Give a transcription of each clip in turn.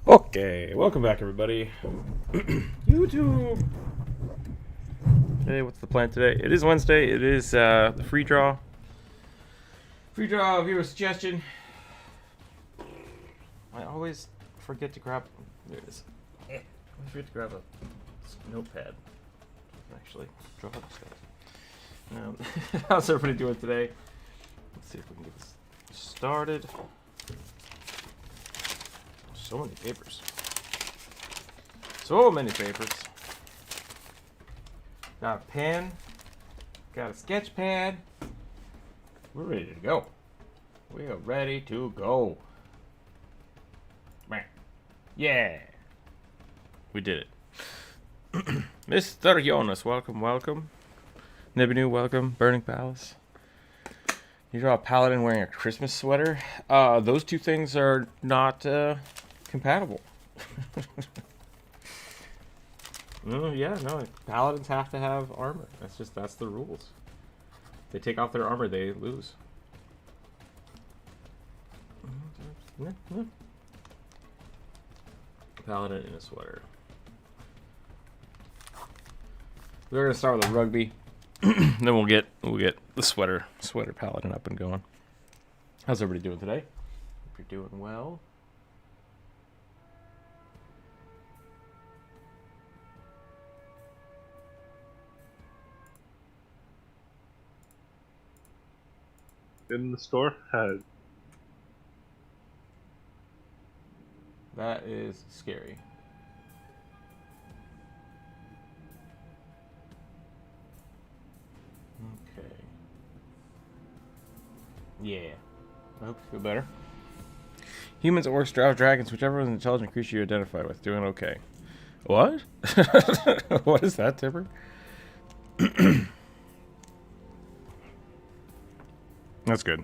Okay, welcome back, everybody. YouTube. Hey, what's the plan today? It is Wednesday. It is the free draw. Free draw viewer suggestion. I always forget to grab. There it is. I always forget to grab a notepad. Actually, draw upstairs. How's everybody doing today? Let's see if we can get this started. So many papers. So many papers. Got a pen. Got a sketch pad. We're ready to go. We are ready to go. Yeah. We did it. Mr. Jonas, welcome, welcome. Nebanu, welcome. Burning Palace. You draw a paladin wearing a Christmas sweater. Those two things are not compatible. Yeah, no. Paladins have to have armor. That's the rules. If they take off their armor, they lose. Paladin in a sweater. We're gonna start with a rugby. Then we'll get the sweater paladin up and going. How's everybody doing today? Hope you're doing well. In the store had. That is scary. Okay. Yeah. I hope you feel better. Humans, orcs, drow, dragons, whichever is an intelligent creature you identify with, doing okay. What? What is that, Tipper? That's good.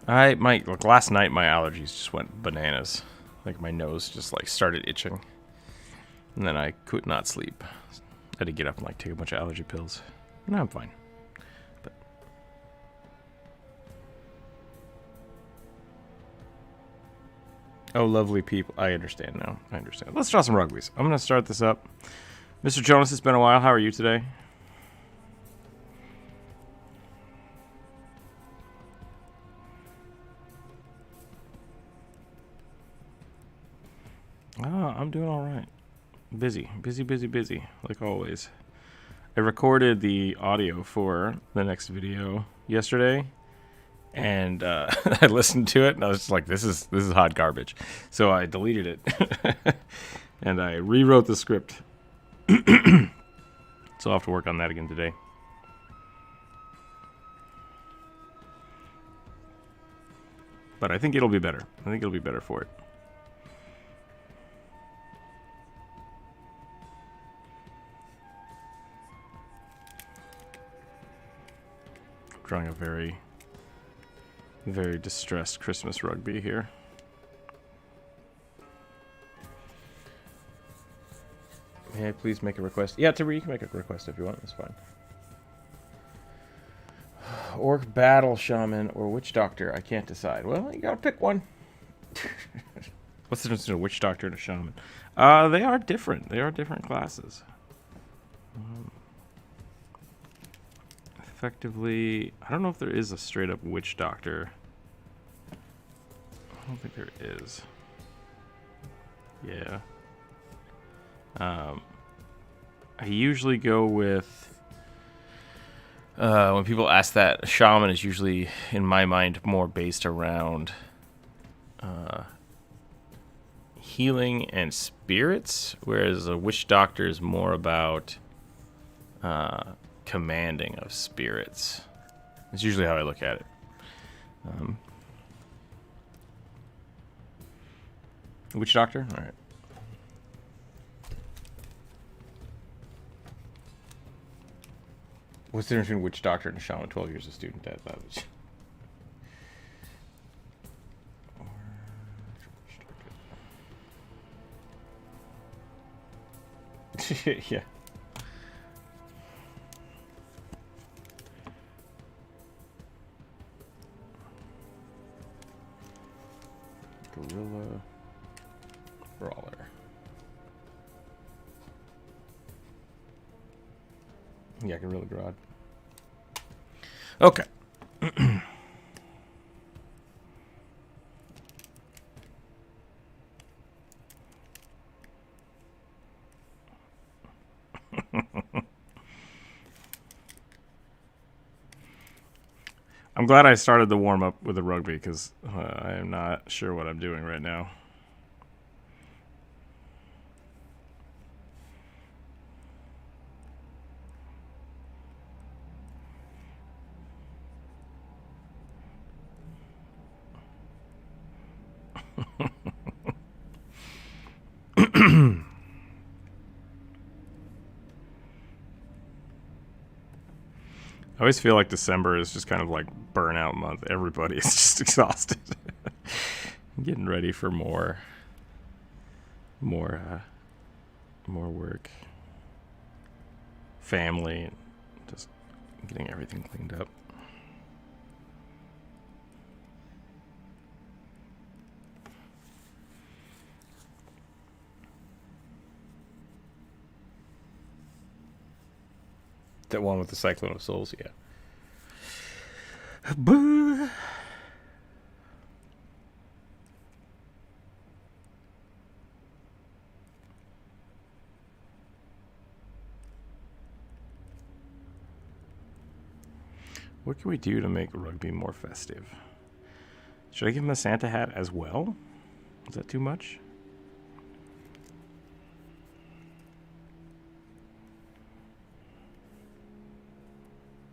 Last night my allergies just went bananas. Like my nose just started itching. And then I could not sleep. I had to get up and take a bunch of allergy pills. No, I'm fine. But oh, lovely people. I understand now. I understand. Let's draw some rugbies. I'm going to start this up. Mr. Jonas, it's been a while. How are you today? I'm doing all right. Busy, like always. I recorded the audio for the next video yesterday, and I listened to it, and I was just like, "This is hot garbage." So I deleted it, and I rewrote the script. So I'll have to work on that again today. But I think it'll be better. I think it'll be better for it. Drawing a very, very distressed Christmas rugby here. May I please make a request? Yeah, Tabri, you can make a request if you want. That's fine. Orc battle shaman or witch doctor? I can't decide. Well, you gotta pick one. What's the difference between a witch doctor and a shaman? They are different. They are different classes. Effectively, I don't know if there is a straight up witch doctor. I don't think there is. Yeah. I usually go with when people ask that, a shaman is usually in my mind more based around healing and spirits, whereas a witch doctor is more about commanding of spirits. That's usually how I look at it. Witch doctor? All right. What's the difference between witch doctor and a shaman? 12 years of student debt. That was... Yeah. Gorilla. Yeah, Gorilla Grodd. Okay. I'm glad I started the warm up with the rugby because I am not sure what I'm doing right now. I always feel like December is just kind of like burnout month. Everybody is just exhausted. Getting ready for more work, family, and just getting everything cleaned up. That one with the Cyclone of Souls, yeah. Boo. What can we do to make rugby more festive? Should I give him a Santa hat as well? Is that too much?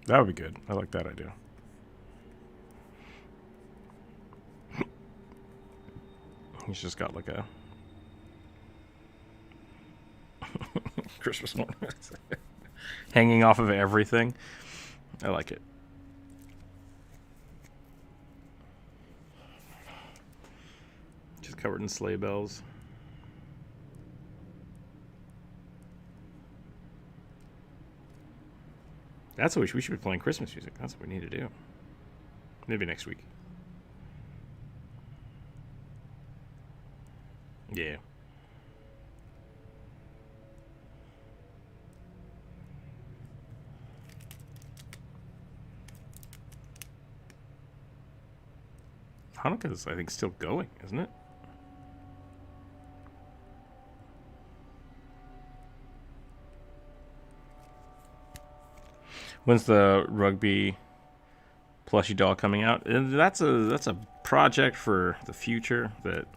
That would be good. I like that idea. He's just got like a Christmas ornament hanging off of everything. I like it. Just covered in sleigh bells. That's what we should be playing Christmas music. That's what we need to do. Maybe next week. Yeah. Hanukkah's, I think, still going, isn't it? When's the rugby plushie doll coming out? And that's a project for the future. That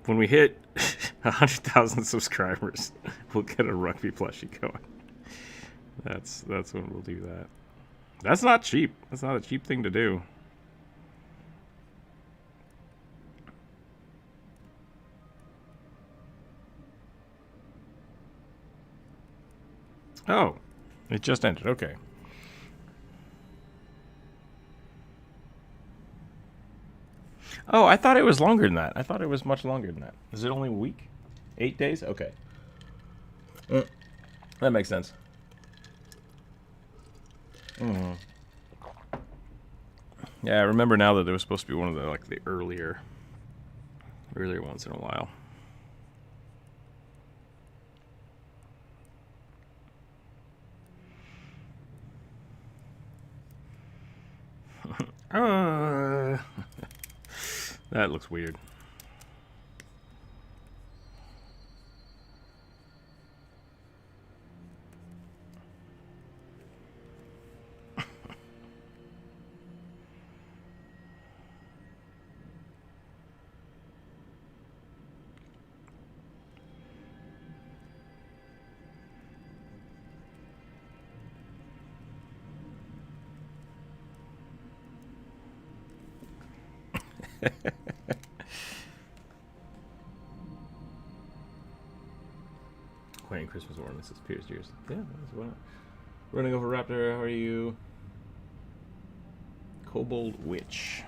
when we hit 100,000 subscribers, we'll get a rugby plushie going. That's when we'll do that. That's not cheap. That's not a cheap thing to do. Oh, it just ended. Okay. Oh, I thought it was longer than that. I thought it was much longer than that. Is it only a week? 8 days? Okay. That makes sense. Yeah, I remember now that it was supposed to be one of the earlier ones in a while. That looks weird. Quaint Christmas ornaments. It's Pierce years. Yeah, that's what. Running over Raptor. How are you? Kobold Witch.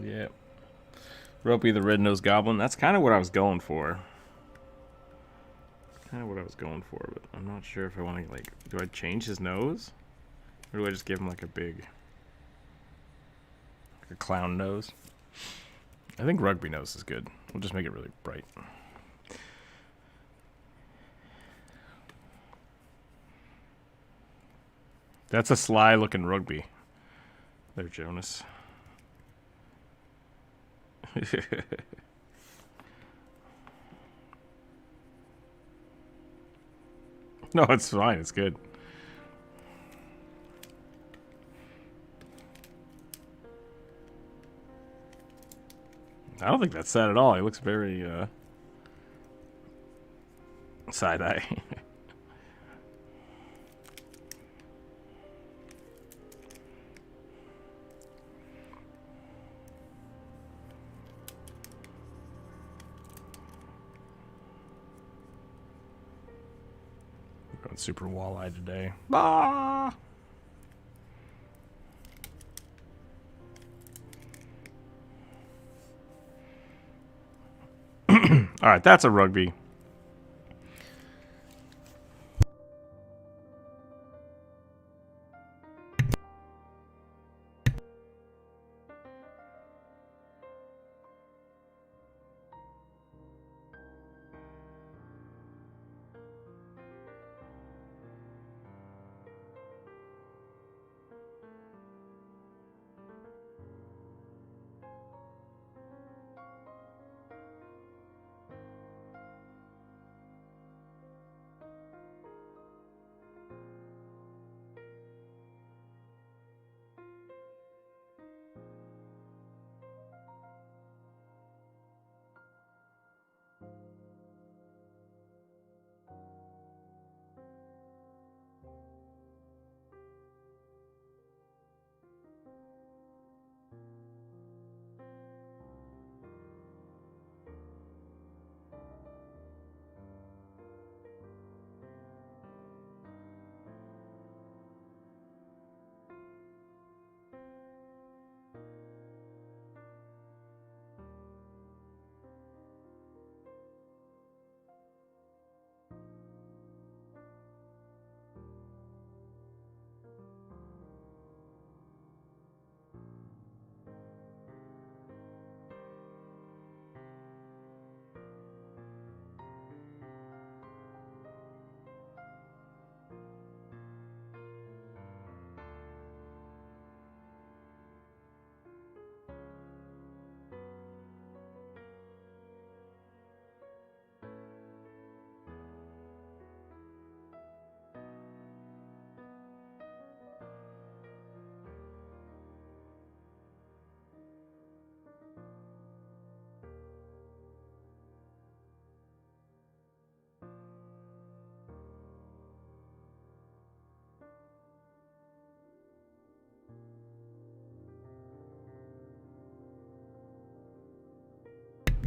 Yeah. Ropey the Red-Nosed Goblin. That's kind of what I was going for. But I'm not sure if I want to, do I change his nose? Or do I just give him, a big Like a clown nose. I think rugby nose is good. We'll just make it really bright. That's a sly looking rugby. There, Jonas. No, it's fine. It's good. I don't think that's sad at all. He looks very side-eye. We're going super walleye today. Ah! All right, that's a rugby.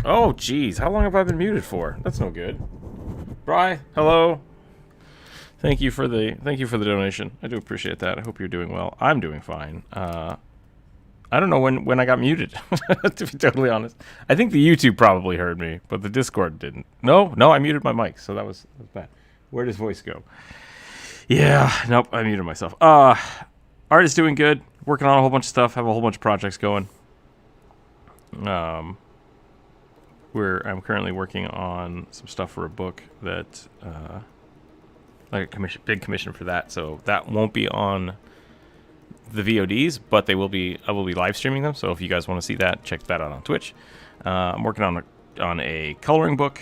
Oh, geez. How long have I been muted for? That's no good. Bri, hello. Thank you for the donation. I do appreciate that. I hope you're doing well. I'm doing fine. I don't know when I got muted, to be totally honest. I think the YouTube probably heard me, but the Discord didn't. No, I muted my mic, so that was bad. Where does voice go? Yeah, nope, I muted myself. Art is doing good. Working on a whole bunch of stuff. Have a whole bunch of projects going. I'm currently working on some stuff for a book that, like a big commission for that. So that won't be on the VODs, but I will be live streaming them. So if you guys want to see that, check that out on Twitch. I'm working on a coloring book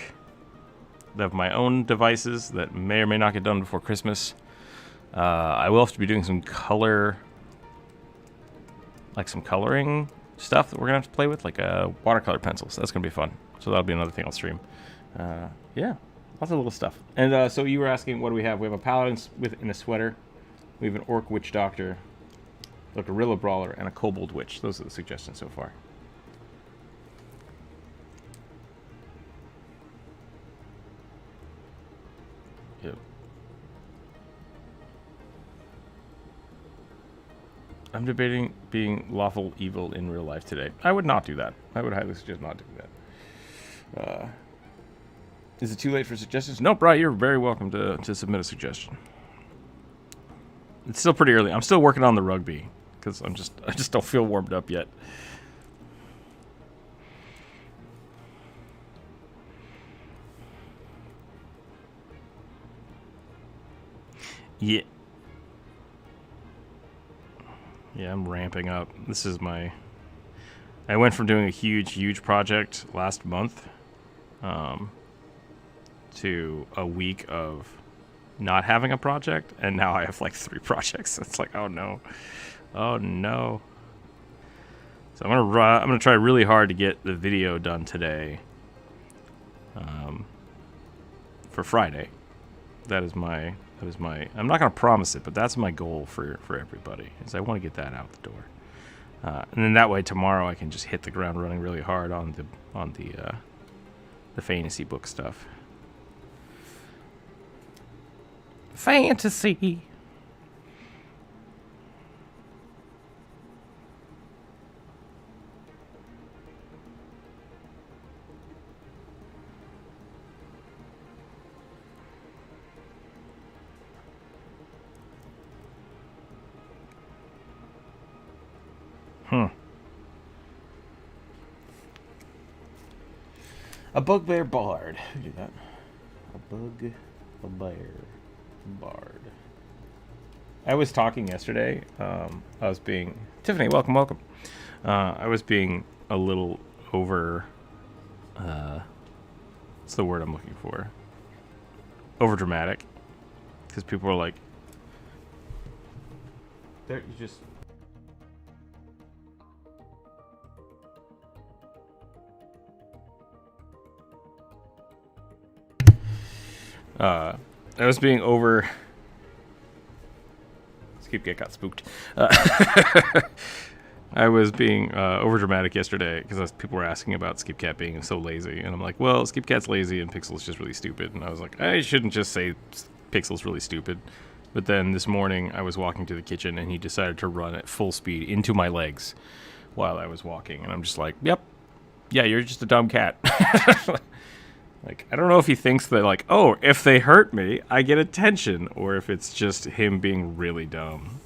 of my own devices that may or may not get done before Christmas. I will have to be doing some coloring stuff that we're gonna have to play with, like watercolor pencils. That's gonna be fun. So that'll be another thing I'll stream. Yeah, lots of little stuff. And so you were asking, what do we have? We have a paladin in a sweater. We have an orc witch doctor, a gorilla brawler, and a kobold witch. Those are the suggestions so far. Yep. I'm debating being lawful evil in real life today. I would not do that. I would highly suggest not doing that. Is it too late for suggestions? No, Brian, you're very welcome to submit a suggestion. It's still pretty early. I'm still working on the rugby. because I just don't feel warmed up yet. Yeah. Yeah, I'm ramping up. This is my... I went from doing a huge project last month to a week of not having a project, and now I have like 3 projects. It's like, oh no. Oh no. So I'm gonna try really hard to get the video done today. For Friday. That is my I'm not gonna promise it, but that's my goal for everybody, is I want to get that out the door. And then that way tomorrow I can just hit the ground running really hard on the fantasy book stuff. Fantasy. A bugbear bard. Who did that? A bugbear bard. I was talking yesterday. I was being... Tiffany, welcome. I was being a little over... what's the word I'm looking for? Over dramatic. Because people were like... There, you just... I was being over... Skipcat got spooked. I was being over dramatic yesterday because people were asking about Skipcat being so lazy, and I'm like, well, Skipcat's lazy and Pixel's just really stupid. And I was like, I shouldn't just say Pixel's really stupid. But then this morning I was walking to the kitchen and he decided to run at full speed into my legs while I was walking, and I'm just like, yep, yeah, you're just a dumb cat. Like, I don't know if he thinks that, like, oh, if they hurt me, I get attention, or if it's just him being really dumb.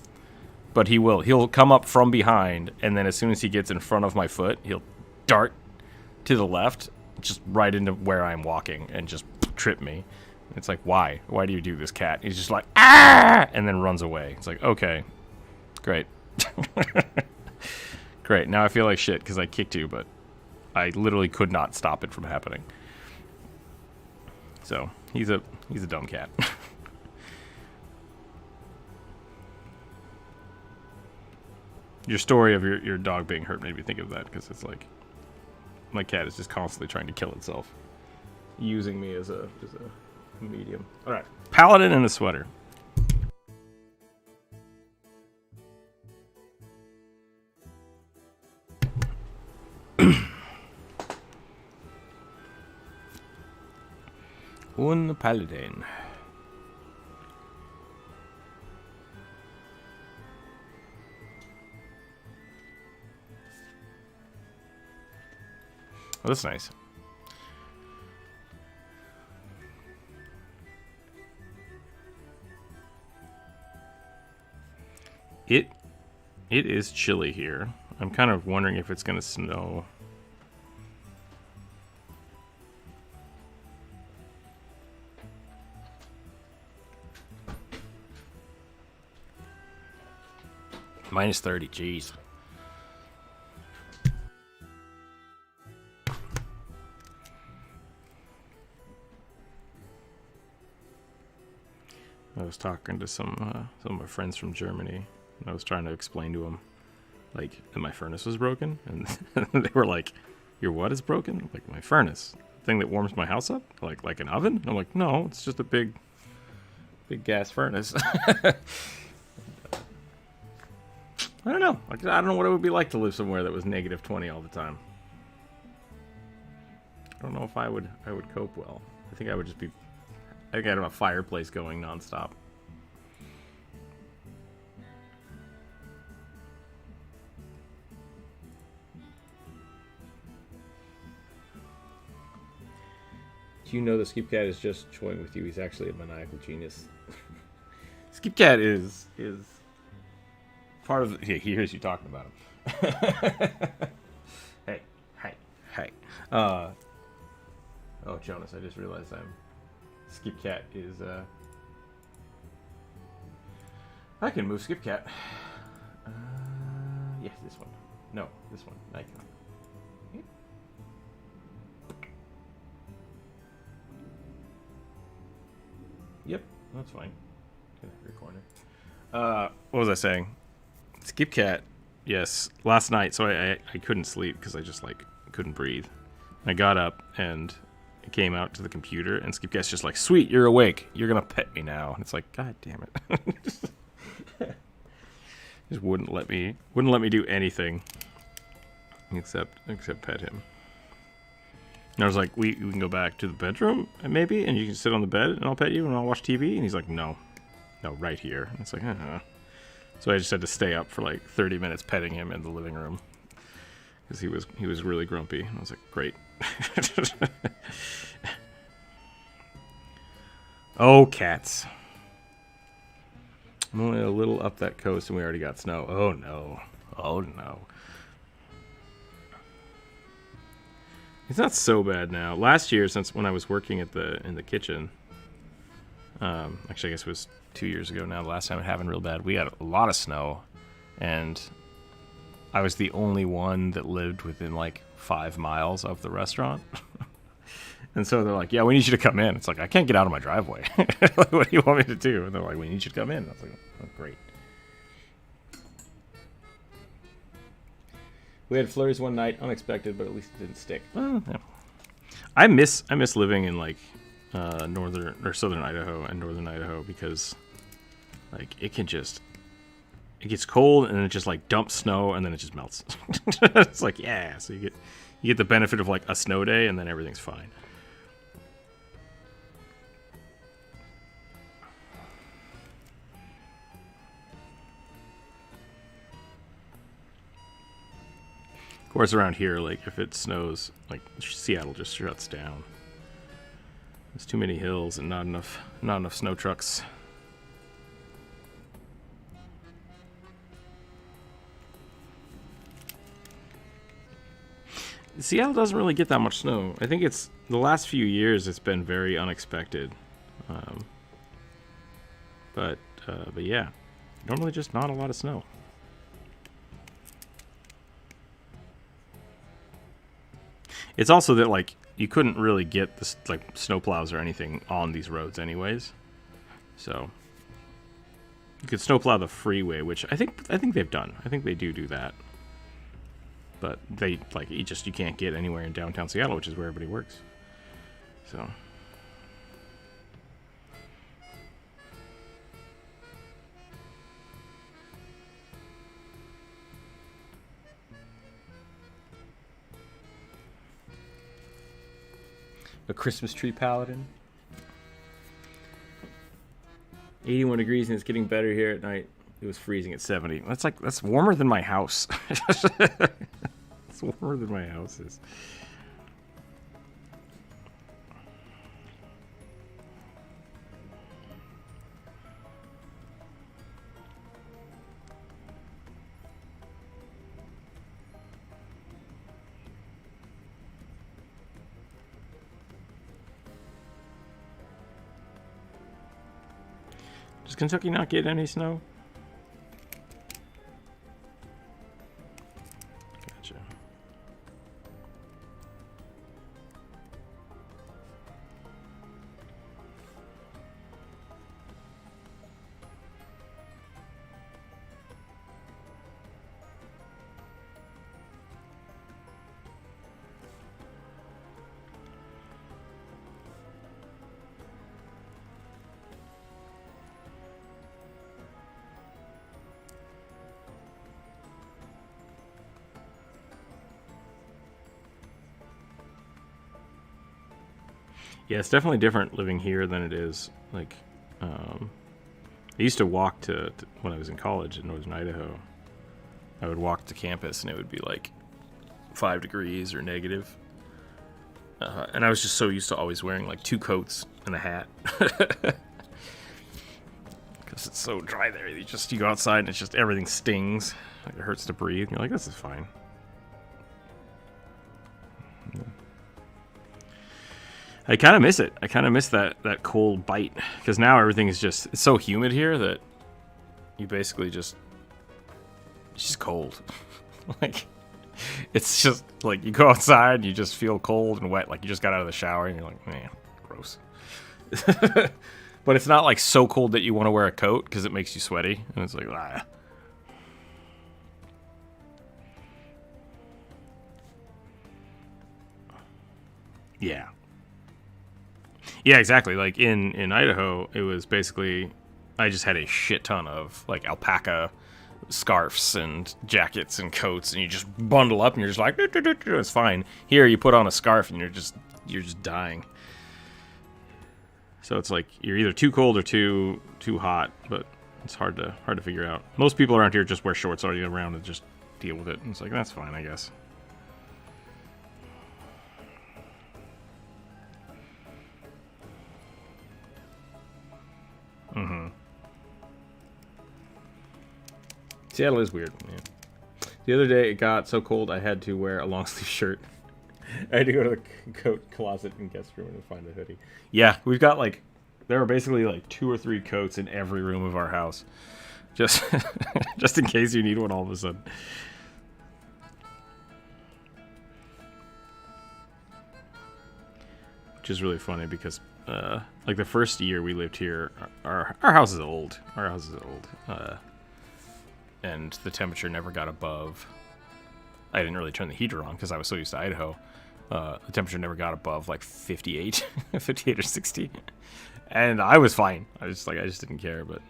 But he will. He'll come up from behind, and then as soon as he gets in front of my foot, he'll dart to the left, just right into where I'm walking, and just trip me. It's like, why? Why do you do this, cat? He's just like, ah! And then runs away. It's like, okay, great. Great, now I feel like shit, because I kicked you, but I literally could not stop it from happening. So he's a dumb cat. Your story of your dog being hurt made me think of that, because it's like my cat is just constantly trying to kill itself, using me as a medium. All right, paladin in a sweater. Un paladin. Oh, that's nice. It is chilly here. I'm kind of wondering if it's gonna snow. Minus 30, jeez. I was talking to some of my friends from Germany, and I was trying to explain to them, like, that my furnace was broken, and they were like, "Your what is broken?" Like, my furnace, the thing that warms my house up, like an oven. And I'm like, no, it's just a big gas furnace. I don't know. Like, I don't know what it would be like to live somewhere that was negative 20 all the time. I don't know if I would cope well. I think I would just be... I think I'd have a fireplace going nonstop. Do you know that Skipcat is just toying with you? He's actually a maniacal genius. Skipcat is part of he hears you talking about him. Hey. Oh, Jonas, I just realized Skip Cat is I can move Skip Cat. Yes, this one. No, this one. Nikon. Yep, that's fine. Okay, your corner. What was I saying? Skip Cat. Yes, last night. So I couldn't sleep because I just like couldn't breathe. I got up and I came out to the computer, and Skip Cat's just like, "Sweet, you're awake. You're gonna pet me now." And it's like, God damn it! Just wouldn't let me do anything except pet him. And I was like, we can go back to the bedroom, maybe, and you can sit on the bed, and I'll pet you, and I'll watch TV. And he's like, no, right here. And it's like, So I just had to stay up for like 30 minutes petting him in the living room because he was really grumpy. And I was like, great. Oh, cats. I'm only a little up that coast, and we already got snow. Oh no. It's not so bad now. Last year, since when I was working in the kitchen, actually I guess it was 2 years ago now, the last time it happened real bad, we had a lot of snow, and I was the only one that lived within like 5 miles of the restaurant. And so they're like, yeah, we need you to come in. It's like, I can't get out of my driveway. Like, what do you want me to do? And they're like, we need you to come in. I was like, oh, great. We had flurries one night, unexpected, but at least it didn't stick. Well, yeah. I miss living in like northern or southern Idaho and northern Idaho because like it gets cold and it just like dumps snow and then it just melts. It's like, yeah, so you get the benefit of like a snow day and then everything's fine. Of course, around here, like if it snows, like Seattle just shuts down. There's too many hills and not enough snow trucks. Seattle doesn't really get that much snow. I think it's the last few years it's been very unexpected. But yeah, normally just not a lot of snow. It's also that like you couldn't really get this like snowplows or anything on these roads anyways. So you could snowplow the freeway, which I think they've done. I think they do that. But they like you can't get anywhere in downtown Seattle, which is where everybody works. So a Christmas tree paladin. 81 degrees and it's getting better here at night. It was freezing at 70. That's warmer than my house. It's warmer than my house is. Does Kentucky not get any snow? Gotcha. Yeah, it's definitely different living here than it is like I used to walk to when I was in college in northern Idaho. I would walk to campus and it would be like 5 degrees or negative. And I was just so used to always wearing like 2 coats and a hat. because it's so dry there. You go outside and it's just everything stings. Like it hurts to breathe. You're like, this is fine. I kind of miss it. I kind of miss that cold bite, because now everything is just, it's so humid here that you basically it's just cold. Like, it's just like you go outside, you just feel cold and wet, like you just got out of the shower and you're like, man, gross. But it's not like so cold that you want to wear a coat because it makes you sweaty, and it's like, ah. Yeah. Yeah, exactly. Like in Idaho, it was basically, I just had a shit ton of like alpaca scarves and jackets and coats, and you just bundle up and you're just like, it's fine. Here, you put on a scarf and you're just dying. So it's like you're either too cold or too hot, but it's hard to figure out. Most people around here just wear shorts all year round and just deal with it. And it's like, that's fine, I guess. Mm-hmm. Seattle is weird, man. The other day it got so cold I had to wear a long sleeve shirt. I had to go to the coat closet and guest room and find a hoodie. Yeah, we've got like, there are basically like 2 or 3 coats in every room of our house. Just just in case you need one all of a sudden. Which is really funny because like the first year we lived here, our house is old. Our house is old. And the temperature never got above, I didn't really turn the heater on because I was so used to Idaho. The temperature never got above like 58 or 60, and I was fine. I just didn't care, but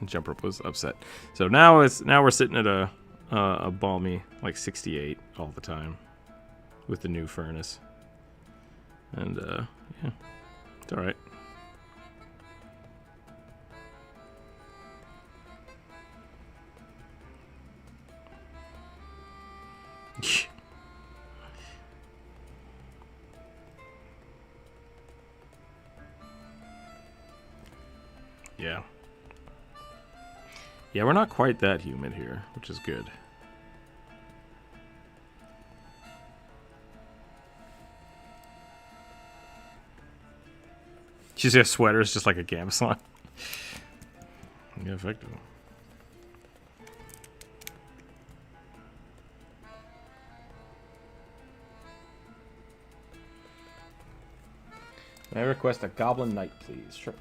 Jump Rope was upset. So now we're sitting at a balmy like 68 all the time with the new furnace, and yeah, it's all right. Yeah. Yeah, we're not quite that humid here, which is good. She's got sweaters just like a Gamslan. Yeah, effective. May I request a Goblin Knight, please? Sure.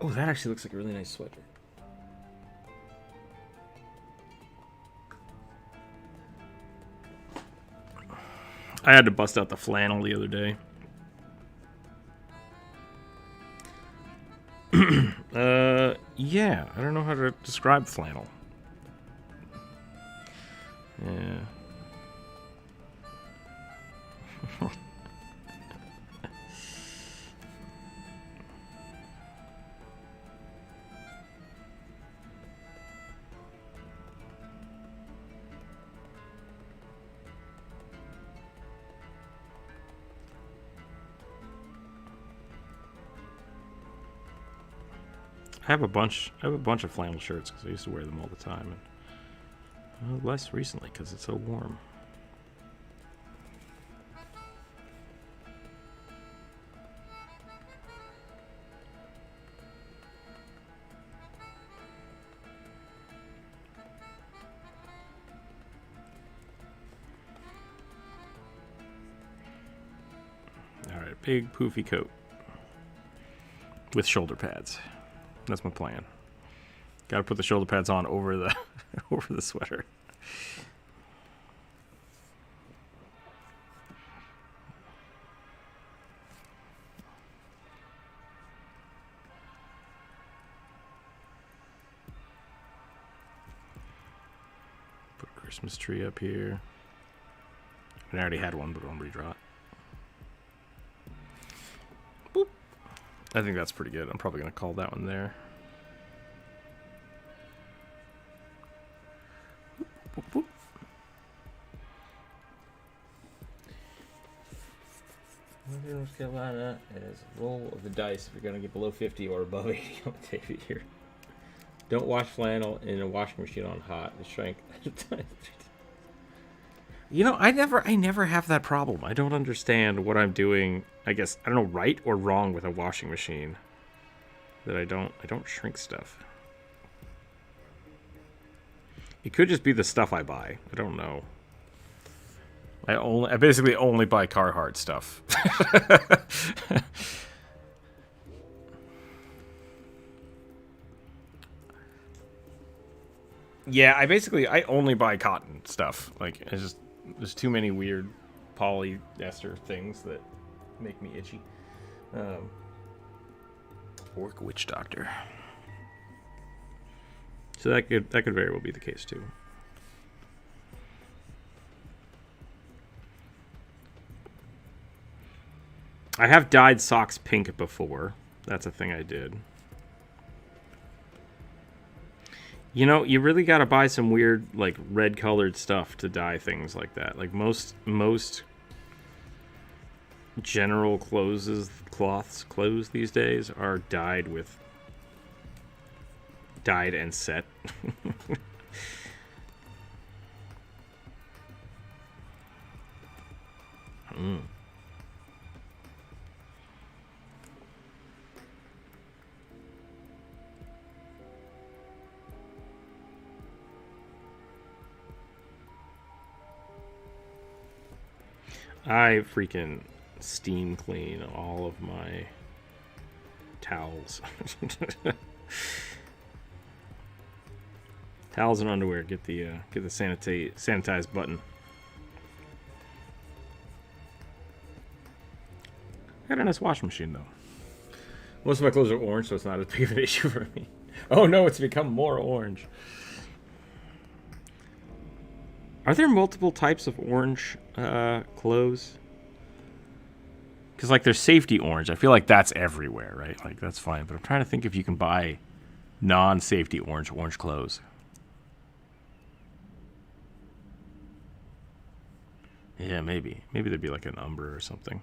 Oh, that actually looks like a really nice sweater. I had to bust out the flannel the other day. Yeah, I don't know how to describe flannel. Yeah. I have a bunch of flannel shirts because I used to wear them all the time, and less recently because it's so warm. All right, big poofy coat with shoulder pads. That's my plan. Got to put the shoulder pads on over the over the sweater. Put a Christmas tree up here. I already had one, but I'll redraw it. Boop. I think that's pretty good. I'm probably going to call that one there. North Carolina is roll of the dice if you're going to get below 50 or above 80 on the tape here. Don't wash flannel in a washing machine on hot. It shrank. You know, I never have that problem. I don't understand what I'm doing. I guess I don't know, right or wrong with a washing machine. That I don't shrink stuff. It could just be the stuff I buy. I don't know. I basically only buy Carhartt stuff. Yeah, I only buy cotton stuff. Like, it's just there's too many weird polyester things that make me itchy. Orc Witch Doctor. So that could very well be the case too. I have dyed socks pink before. That's a thing I did. You know, you really gotta buy some weird, like, red-colored stuff to dye things like that. Like, most general clothes these days are dyed and set. I freaking steam clean all of my towels. Towels and underwear. Get the sanitize button. I got a nice washing machine though. Most of my clothes are orange, so it's not as big of an issue for me. Oh no, it's become more orange. Are there multiple types of orange clothes? Because, like, there's safety orange. I feel like that's everywhere, right? Like, that's fine. But I'm trying to think if you can buy non-safety orange clothes. Yeah, maybe. Maybe there'd be, like, an umber or something.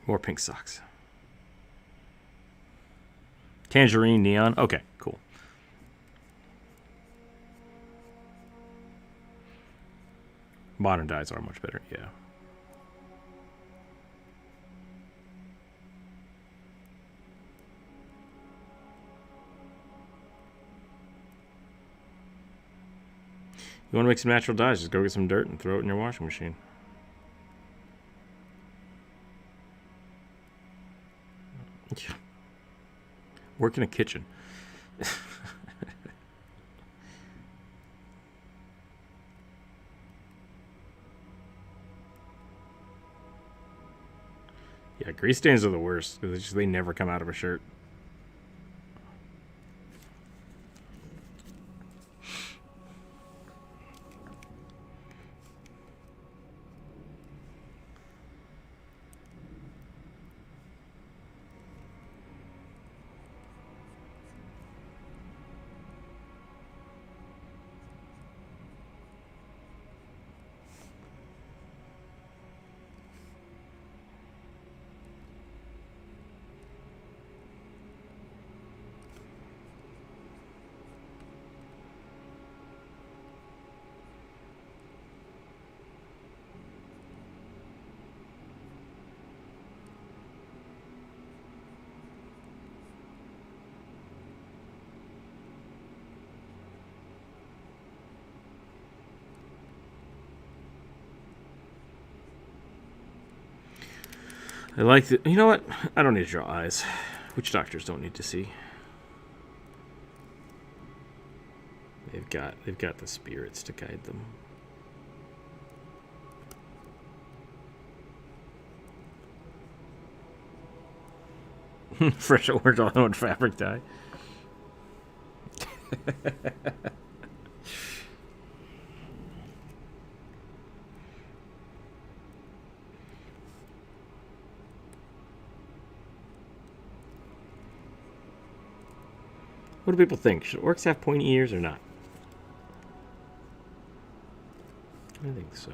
More pink socks. Tangerine neon. Okay, cool. Modern dyes are much better, yeah. You want to make some natural dyes, just go get some dirt and throw it in your washing machine. Work in a kitchen. Yeah, grease stains are the worst because they never come out of a shirt. I like the. You know what? I don't need to draw eyes. Witch doctors don't need to see. They've got the spirits to guide them. Fresh orange on fabric dye. What do people think? Should orcs have pointy ears or not? I think so.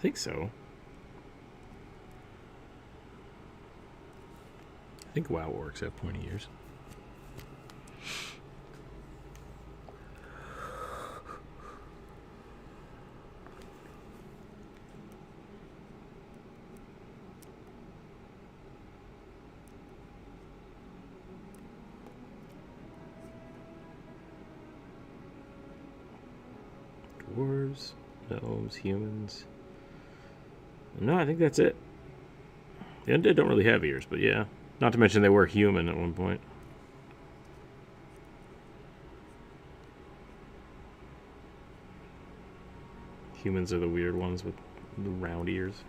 I think so. I think WoW orcs have pointy ears. Dwarves, gnomes, humans. No, I think that's it. The undead don't really have ears, but yeah. Not to mention they were human at one point. Humans are the weird ones with the round ears.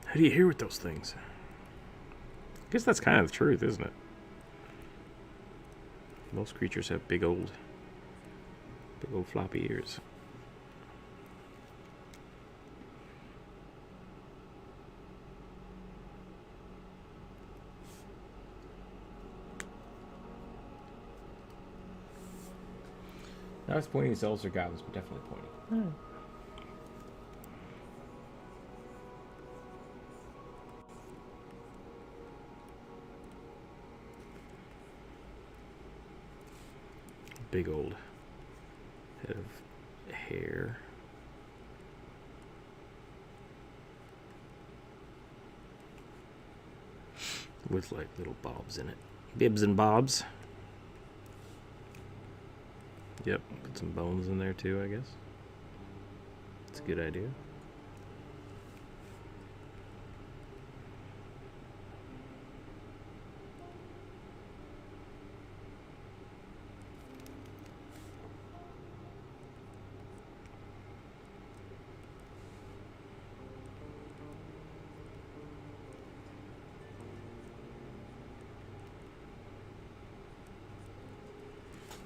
How do you hear with those things? I guess that's kind of the truth, isn't it? Most creatures have big old floppy ears. Not as pointy as elves or goblins, but definitely pointy. Big old head of hair. With like little bobs in it. Bibs and bobs. Yep, put some bones in there too, I guess. It's a good idea.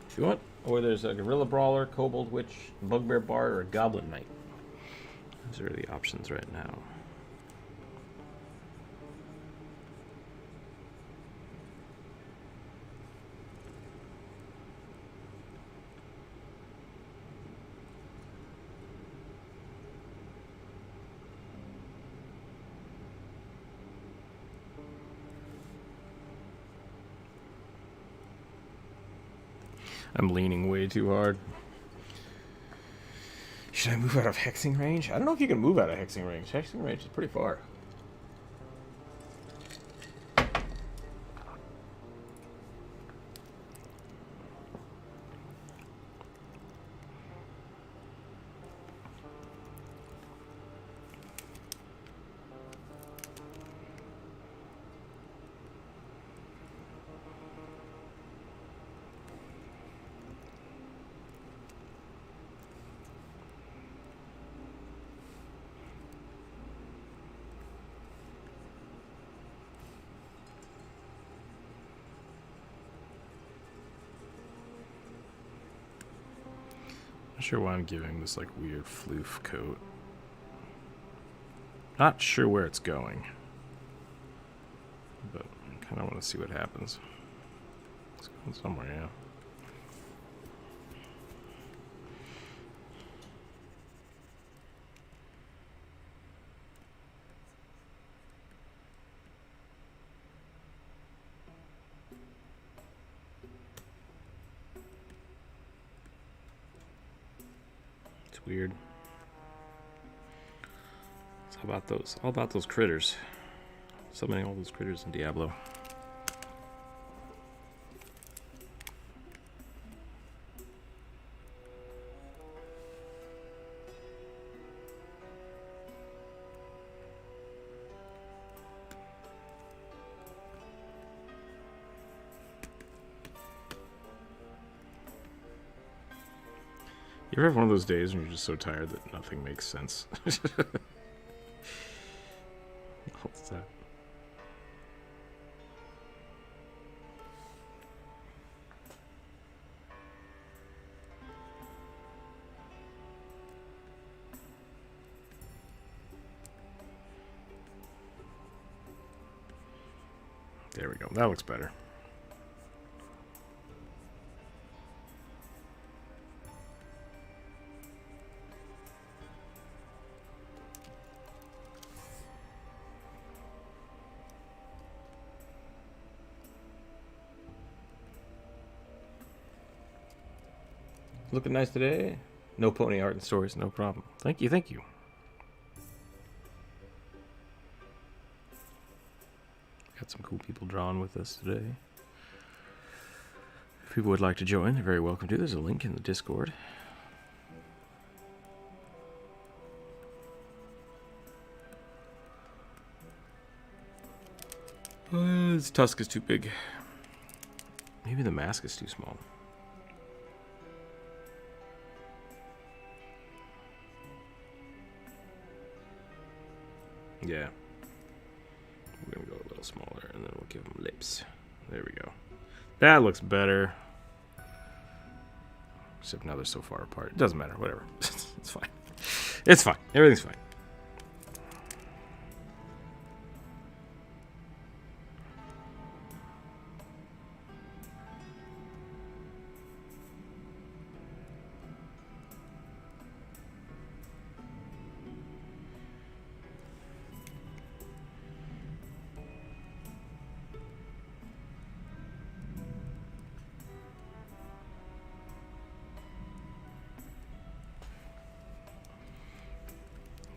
If you want, or there's a gorilla brawler, kobold witch, bugbear bard, or a goblin knight. Those are the options right now. I'm leaning way too hard. Should I move out of hexing range? I don't know if you can move out of hexing range. Hexing range is pretty far. Not sure why I'm giving this like weird floof coat. Not sure where it's going, but I kind of want to see what happens. It's going somewhere, yeah. Weird. It's all about those critters. Summoning all those critters in Diablo. You ever have one of those days when you're just so tired that nothing makes sense? What's that? There we go. That looks better. Looking nice today. No pony art and stories, no problem. Thank you, thank you. Got some cool people drawing with us today. If people would like to join, they're very welcome to. There's a link in the Discord. His tusk is too big. Maybe the mask is too small. Yeah. We're going to go a little smaller, and then we'll give him lips. There we go. That looks better. Except now they're so far apart. It doesn't matter. Whatever. It's fine. It's fine. Everything's fine.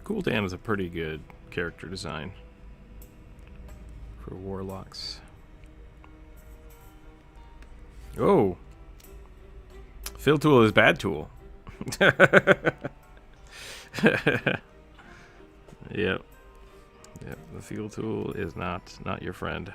Cool Dan is a pretty good character design for warlocks. Oh, fill tool is bad tool. Yep. Yep. The field tool is not your friend.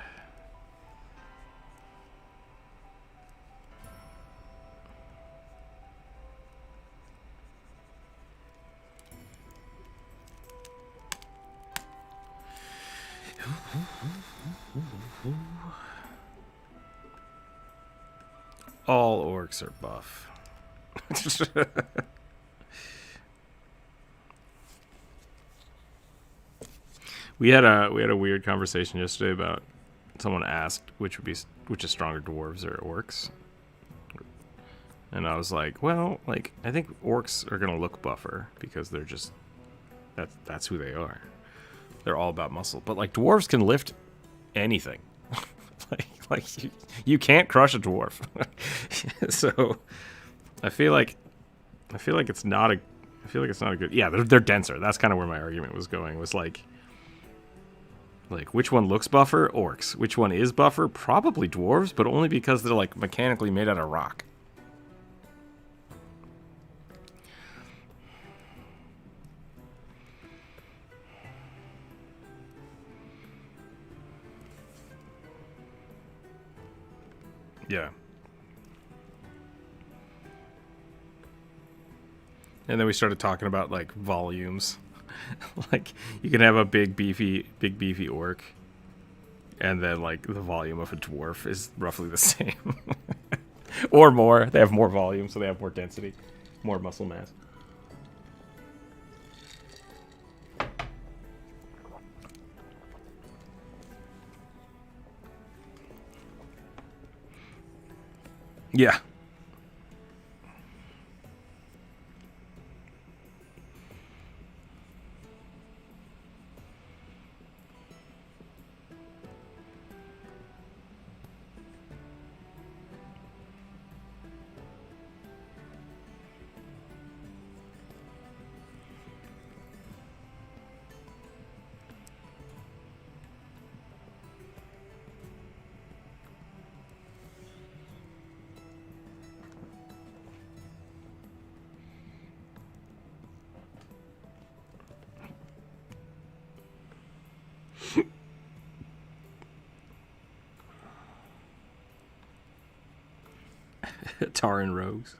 All orcs are buff. We had a weird conversation yesterday about someone asked which is stronger, dwarves or orcs, and I was like, well, like I think orcs are gonna look buffer because they're just that's who they are. They're all about muscle, but like dwarves can lift anything. like you can't crush a dwarf. So I feel like it's not a good. Yeah, they're denser. That's kind of where my argument was going. Was like which one looks buffer? Orcs. Which one is buffer? Probably dwarves, but only because they're like mechanically made out of rock. Yeah. And then we started talking about like volumes. Like you can have a big beefy orc, and then like the volume of a dwarf is roughly the same. Or more. They have more volume, so they have more density, more muscle mass. Yeah. Taran rogues.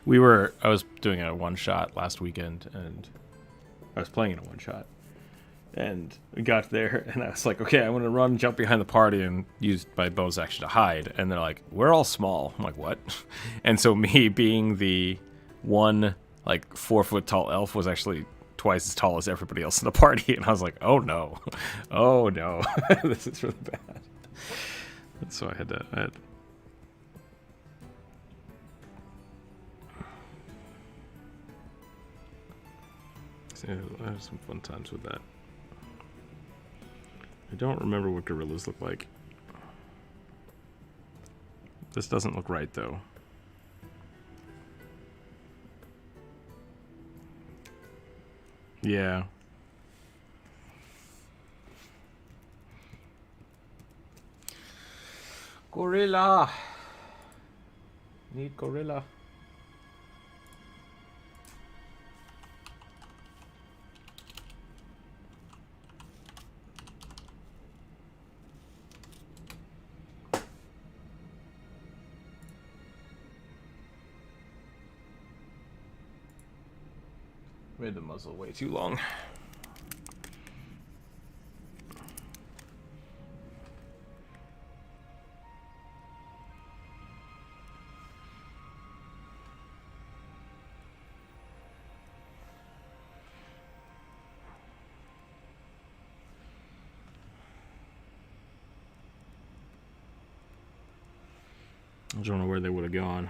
I was doing a one shot last weekend, and I was playing in a one shot, and we got there, and I was like, okay, I want to run, jump behind the party, and use my bonus action to hide. And they're like, we're all small. I'm like, what? And so me being the one like 4 foot tall elf was actually twice as tall as everybody else in the party, and I was like, oh no, oh no, this is really bad. So I had I had some fun times with that. I don't remember what gorillas look like. This doesn't look right, though. Yeah. Gorilla. Need gorilla. Made the muzzle way too long. I don't know where they would have gone.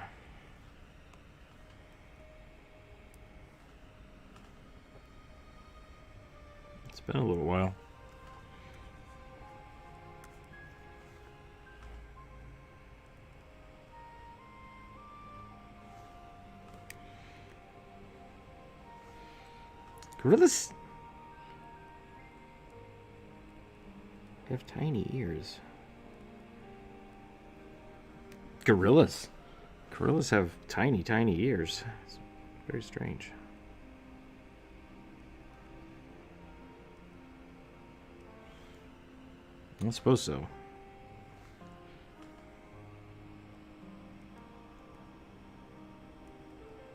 It's been a little while. Gorillas have tiny ears. Gorillas have tiny, tiny ears. It's very strange. I suppose so.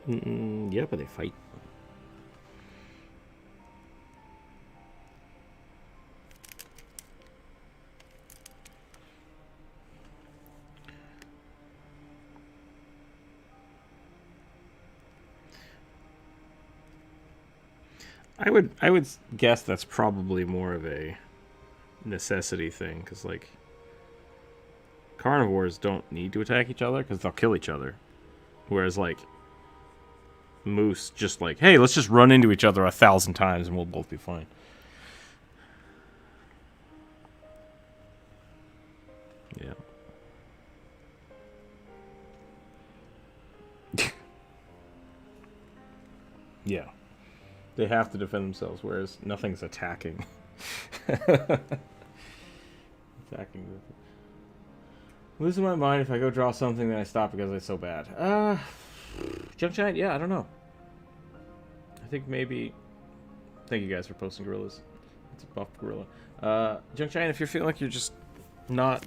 Yeah, but they fight. I would guess that's probably more of a necessity thing, because like carnivores don't need to attack each other because they'll kill each other, whereas like moose just like, hey, let's just run into each other 1,000 times and we'll both be fine. Yeah. Yeah. They have to defend themselves, whereas nothing's attacking. Attacking. Losing my mind if I go draw something, then I stop because it's so bad. Junk Giant, yeah, I don't know. I think maybe... Thank you guys for posting gorillas. It's a buff gorilla. Junk Giant, if you're feeling like you're just not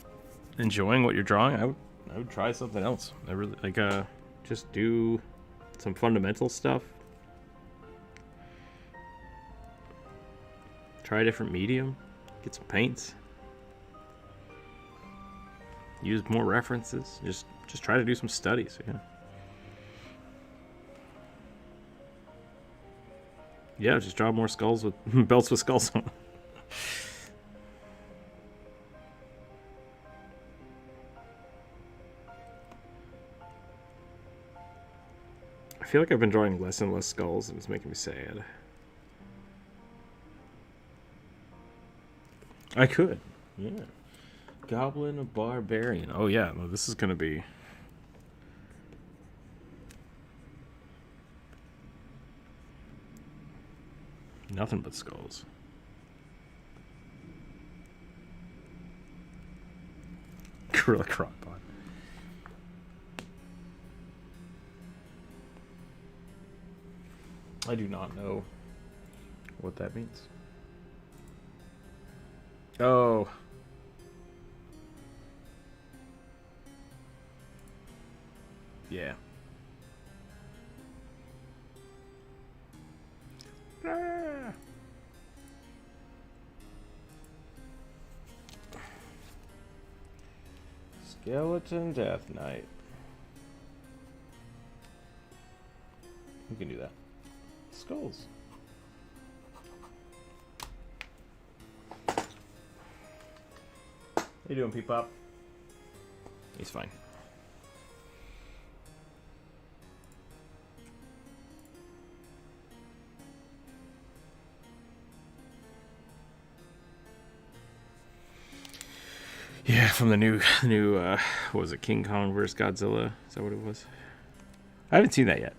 enjoying what you're drawing, I would try something else. I really like just do some fundamental stuff. Try a different medium. Get some paints. Use more references. Just try to do some studies. Yeah. Yeah, just draw more skulls with belts with skulls on. I feel like I've been drawing less and less skulls, and it's making me sad. I could, yeah. Goblin, a barbarian. Oh yeah, well, this is gonna be. Nothing but skulls. Gorilla crockpot. I do not know what that means. Oh. Yeah. Ah. Skeleton Death Knight. We can do that. Skulls. How you doing, Peepop? He's fine. Yeah, from the new what was it, King Kong vs. Godzilla? Is that what it was? I haven't seen that yet.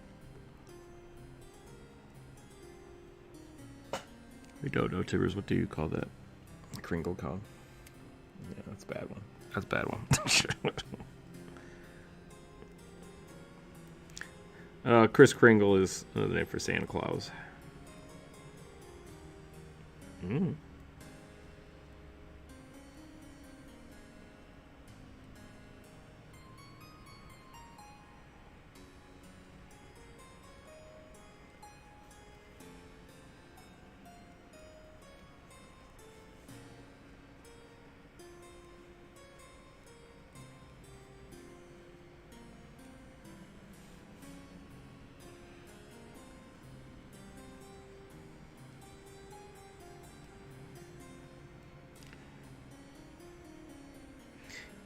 We don't know, Tibbers. What do you call that? Kringle Kong. Yeah, that's a bad one. That's a bad one. Kris Kringle is another name for Santa Claus. Mm.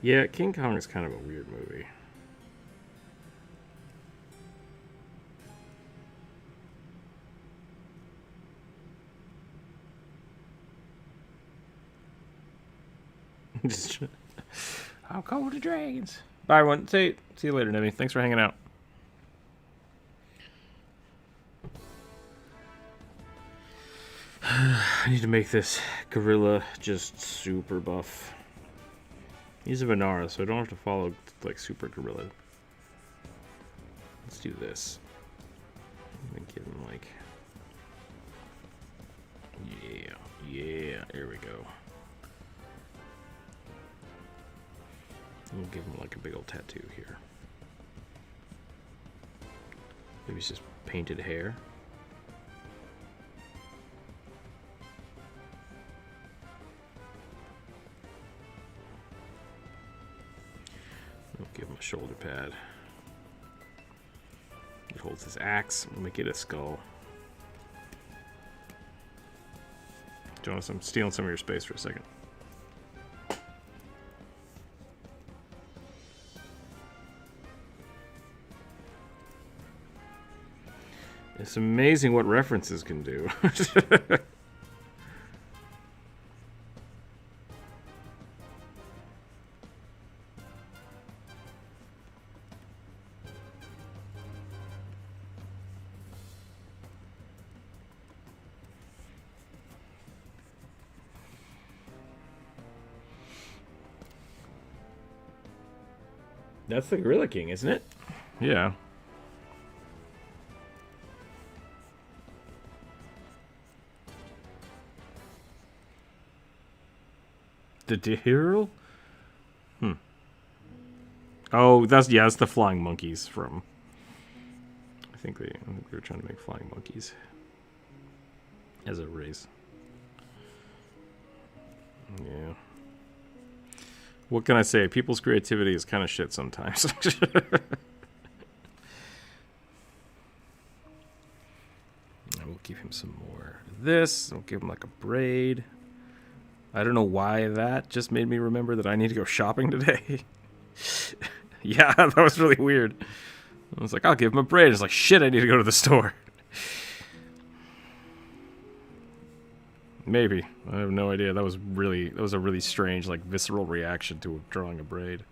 Yeah, King Kong is kind of a weird movie. I'll call the dragons. Bye, everyone. See you later, Nebby. Thanks for hanging out. I need to make this gorilla just super buff. He's a Vanara, so I don't have to follow like super gorilla. Let's do this. I'm gonna give him like, yeah. There we go. We'll give him like a big old tattoo here. Maybe it's just painted hair. We'll give him a shoulder pad. He holds his axe. We'll make it a skull. Jonas, I'm stealing some of your space for a second. It's amazing what references can do. That's the Gorilla King, isn't it? Yeah. The Dehirl? Oh, that's the flying monkeys from. I think they were trying to make flying monkeys as a race. Yeah. What can I say? People's creativity is kind of shit sometimes. We'll give him some more of this. We'll give him like a braid. I don't know why that just made me remember that I need to go shopping today. Yeah, that was really weird. I was like, I'll give him a braid. It's like, shit, I need to go to the store. Maybe. I have no idea. That was a really strange, like, visceral reaction to drawing a braid.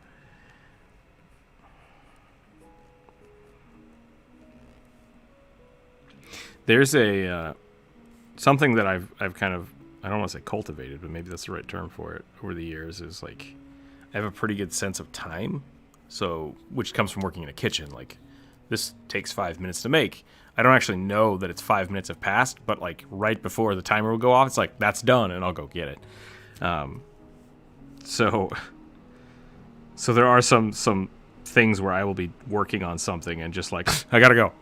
There's a something that I've kind of, I don't want to say cultivated, but maybe that's the right term for it over the years, is like I have a pretty good sense of time. So, which comes from working in a kitchen. Like, this takes 5 minutes to make. I don't actually know that it's 5 minutes have passed, but like right before the timer will go off, it's like, that's done, and I'll go get it. So there are some things where I will be working on something and just like, I gotta go.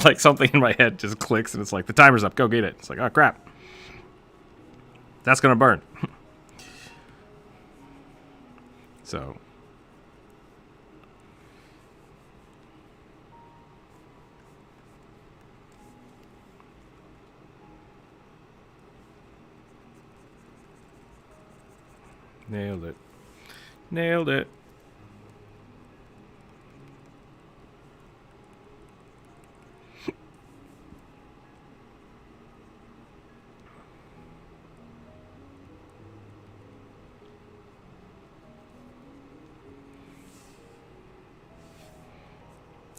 like something in my head just clicks and it's like, the timer's up, go get it. It's like, oh crap, that's gonna burn. So nailed it.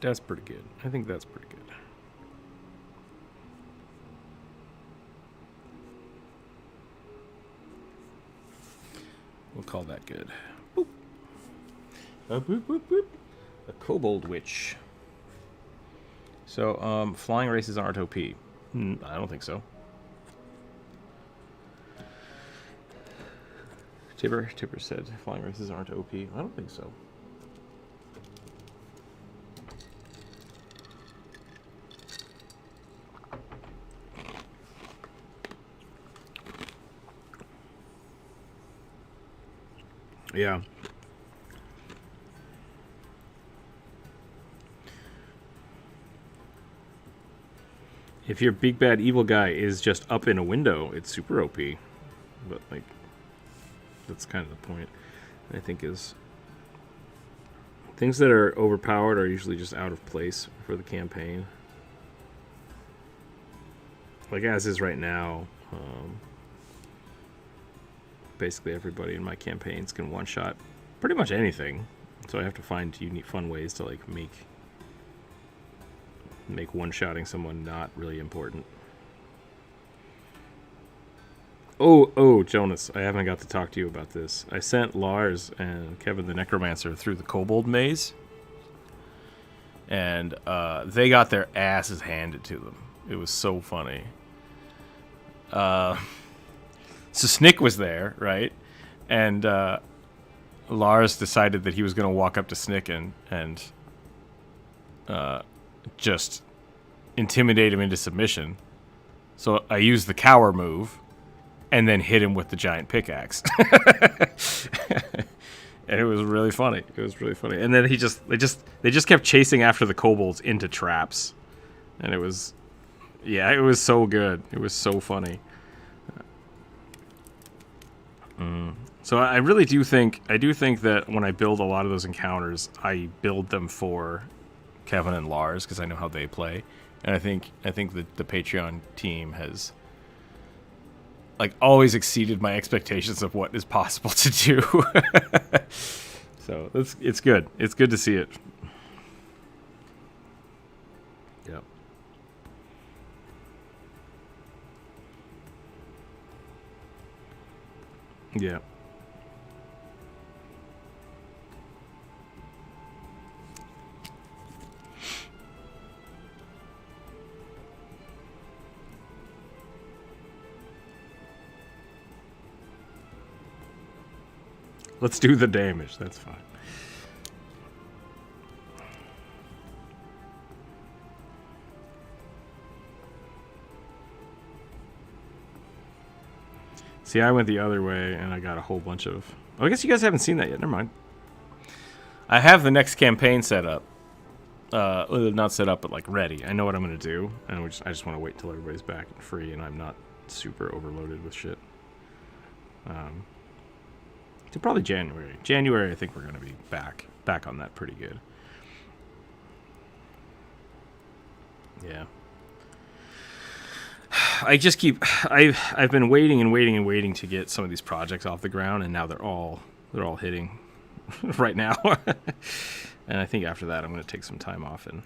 That's pretty good. I think that's pretty good. We'll call that good. Boop. Boop, boop, boop. A kobold witch. So, flying races aren't OP. I don't think so. Tipper said flying races aren't OP. I don't think so. Yeah. If your big bad evil guy is just up in a window, it's super OP. But, like, that's kind of the point, I think, is things that are overpowered are usually just out of place for the campaign. Like, as is right now, basically everybody in my campaigns can one-shot pretty much anything. So I have to find unique, fun ways to, like, make one-shotting someone not really important. Oh, Jonas, I haven't got to talk to you about this. I sent Lars and Kevin the Necromancer through the Kobold Maze, and they got their asses handed to them. It was so funny. So Snick was there, right? And Lars decided that he was going to walk up to Snick and just intimidate him into submission. So I used the cower move and then hit him with the giant pickaxe. And it was really funny. It was really funny. And then they just kept chasing after the kobolds into traps. And it was so good. It was so funny. So I really do think that when I build a lot of those encounters, I build them for Kevin and Lars because I know how they play. And I think that the Patreon team has, like, always exceeded my expectations of what is possible to do. So it's good. It's good to see it. Yep. Yeah. Let's do the damage. That's fine. See, I went the other way, and I got a whole bunch of... Oh, I guess you guys haven't seen that yet. Never mind. I have the next campaign set up. Not set up, but, like, ready. I know what I'm going to do, and I just want to wait until everybody's back and free, and I'm not super overloaded with shit. So probably January. January, I think we're going to be back on that pretty good. Yeah. I've been waiting and waiting and waiting to get some of these projects off the ground, and now they're all hitting right now. And I think after that I'm going to take some time off and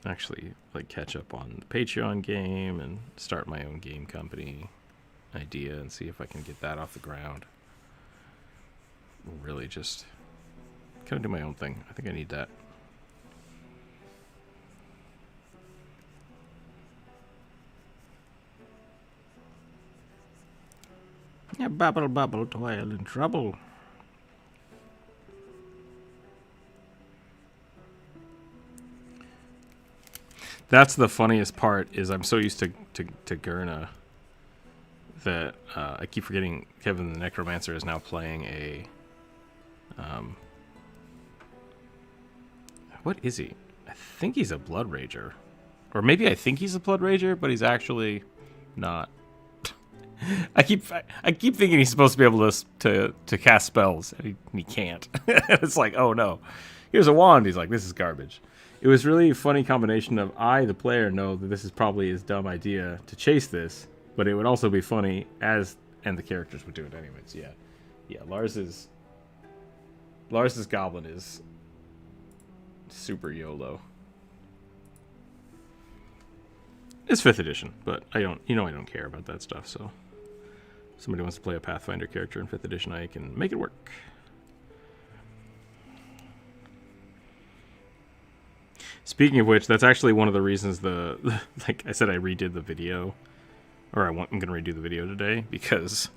actually, like, catch up on the Patreon game and start my own game company idea and see if I can get that off the ground. Really just kind of do my own thing. I think I need that. Yeah, bubble, bubble, toil in trouble. That's the funniest part, is I'm so used to Gurna that I keep forgetting Kevin the Necromancer is now playing a... what is he? I think he's a Blood Rager. Or maybe I think he's a Blood Rager, but he's actually not. I keep thinking he's supposed to be able to cast spells, and he can't. It's like, oh no. Here's a wand. He's like, this is garbage. It was really a funny combination of I, the player, know that this is probably his dumb idea to chase this, but it would also be funny and the characters would do it anyways. Yeah. Lars's goblin is super YOLO. It's 5th edition, but I don't care about that stuff, so if somebody wants to play a Pathfinder character in 5th edition, I can make it work. Speaking of which, that's actually one of the reasons like I said, I redid the video, or I'm going to redo the video today, because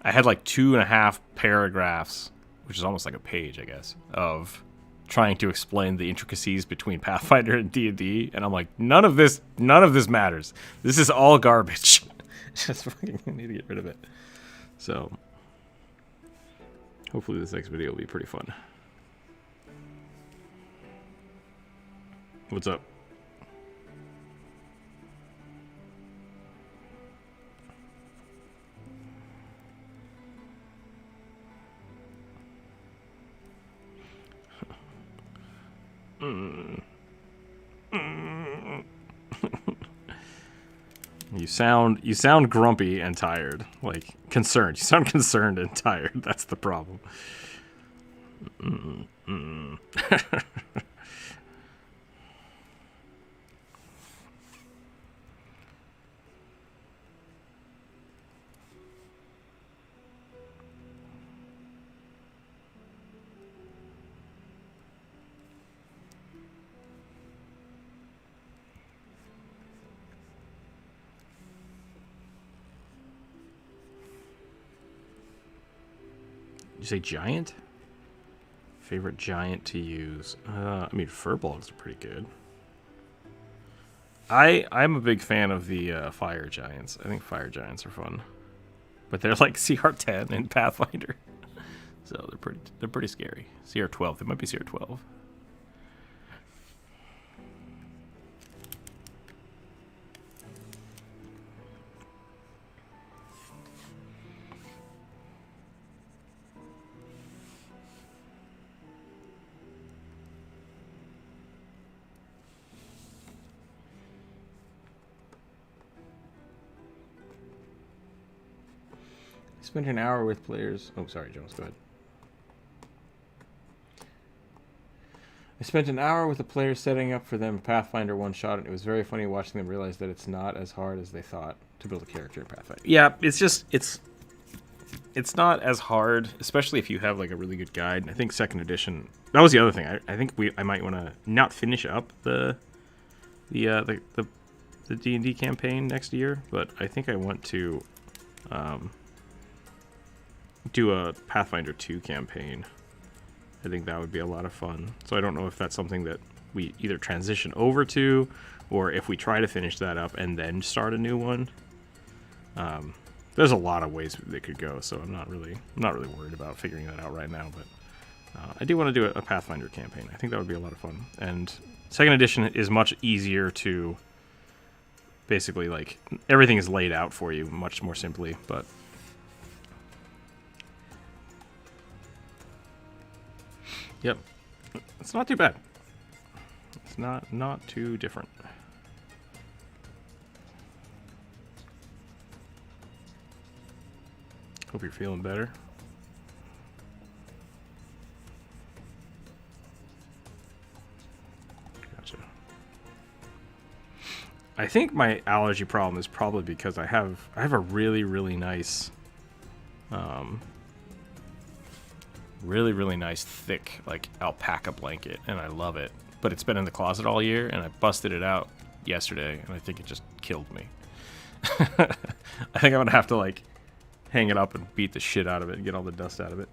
I had like 2.5 paragraphs, which is almost like a page, I guess, of trying to explain the intricacies between Pathfinder and D&D, and I'm like, none of this matters. This is all garbage. Just fucking need to get rid of it. So, hopefully this next video will be pretty fun. What's up? You sound grumpy and tired, like concerned. You sound concerned and tired. That's the problem. You say giant? Favorite giant to use? I mean, furbolgs are pretty good. I'm a big fan of the fire giants. I think fire giants are fun, but they're like CR10 in Pathfinder, so they're pretty scary. CR12. They might be CR12. Spent an hour with players. Oh, sorry, Jones. Go ahead. I spent an hour with the players setting up for them Pathfinder one shot, and it was very funny watching them realize that it's not as hard as they thought to build a character in Pathfinder. Yeah, it's not as hard, especially if you have like a really good guide. I think 2nd edition. That was the other thing. I think I might want to not finish up the D&D campaign next year, but I think I want to do a Pathfinder 2 campaign. I think that would be a lot of fun. So I don't know if that's something that we either transition over to, or if we try to finish that up and then start a new one. There's a lot of ways they could go, so I'm not really worried about figuring that out right now. But I do want to do a Pathfinder campaign. I think that would be a lot of fun. And 2nd edition is much easier to basically, like, everything is laid out for you much more simply, but yep, it's not too bad. It's not too different. Hope you're feeling better. Gotcha. I think my allergy problem is probably because I have a really nice really nice thick like alpaca blanket, and I love it, but it's been in the closet all year, and I busted it out yesterday, and I think it just killed me. I think I'm gonna have to like hang it up and beat the shit out of it and get all the dust out of it.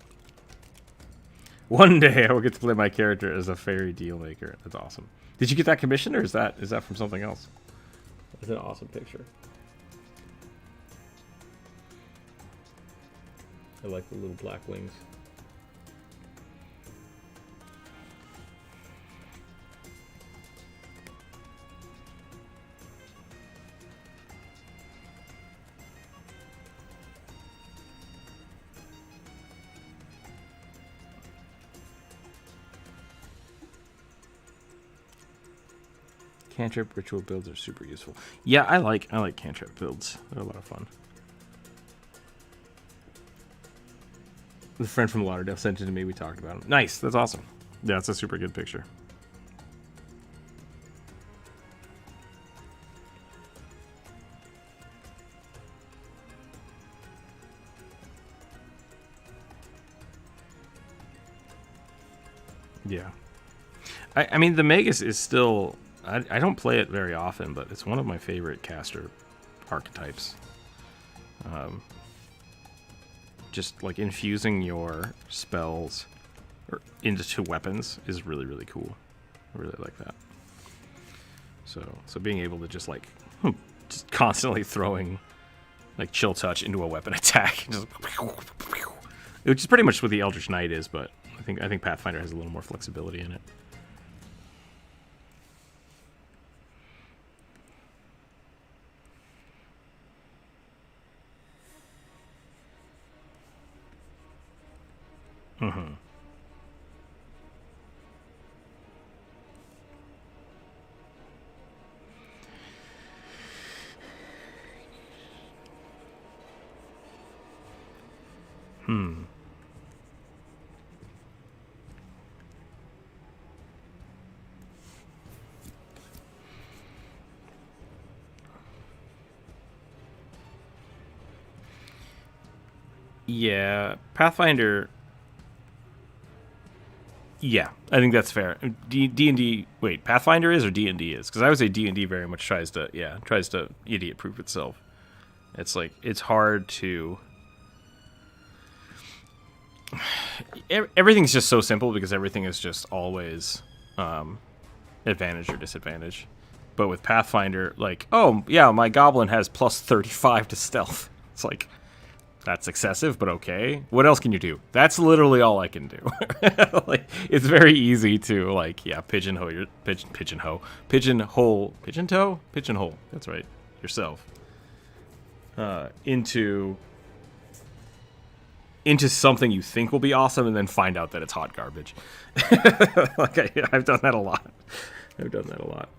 One day I will get to play my character as a fairy deal maker. That's awesome. Did you get that commission, or is that from something else? That's an awesome picture. I like the little black wings. Cantrip ritual builds are super useful. Yeah, I like cantrip builds. They're a lot of fun. The friend from Lauderdale sent it to me. We talked about it. Nice. That's awesome. Yeah, it's a super good picture. Yeah. I mean, the Magus is still... I don't play it very often, but it's one of my favorite caster archetypes. Just, like, infusing your spells into weapons is really, really cool. I really like that. So being able to just, like, just constantly throwing, like, chill touch into a weapon attack. Just, which is pretty much what the Eldritch Knight is, but I think Pathfinder has a little more flexibility in it. Mm-hmm. Yeah, Pathfinder. Yeah, I think that's fair. D&D. Wait, Pathfinder is or D&D is? Because I would say D&D very much tries to idiot-proof itself. It's like it's hard to. Everything's just so simple because everything is just always advantage or disadvantage. But with Pathfinder, like, oh yeah, my goblin has plus 35 to stealth. It's like, that's excessive, but okay. What else can you do? That's literally all I can do. Like, it's very easy to, like, yeah, pigeonhole. That's right, yourself into something you think will be awesome, and then find out that it's hot garbage. Like I've done that a lot.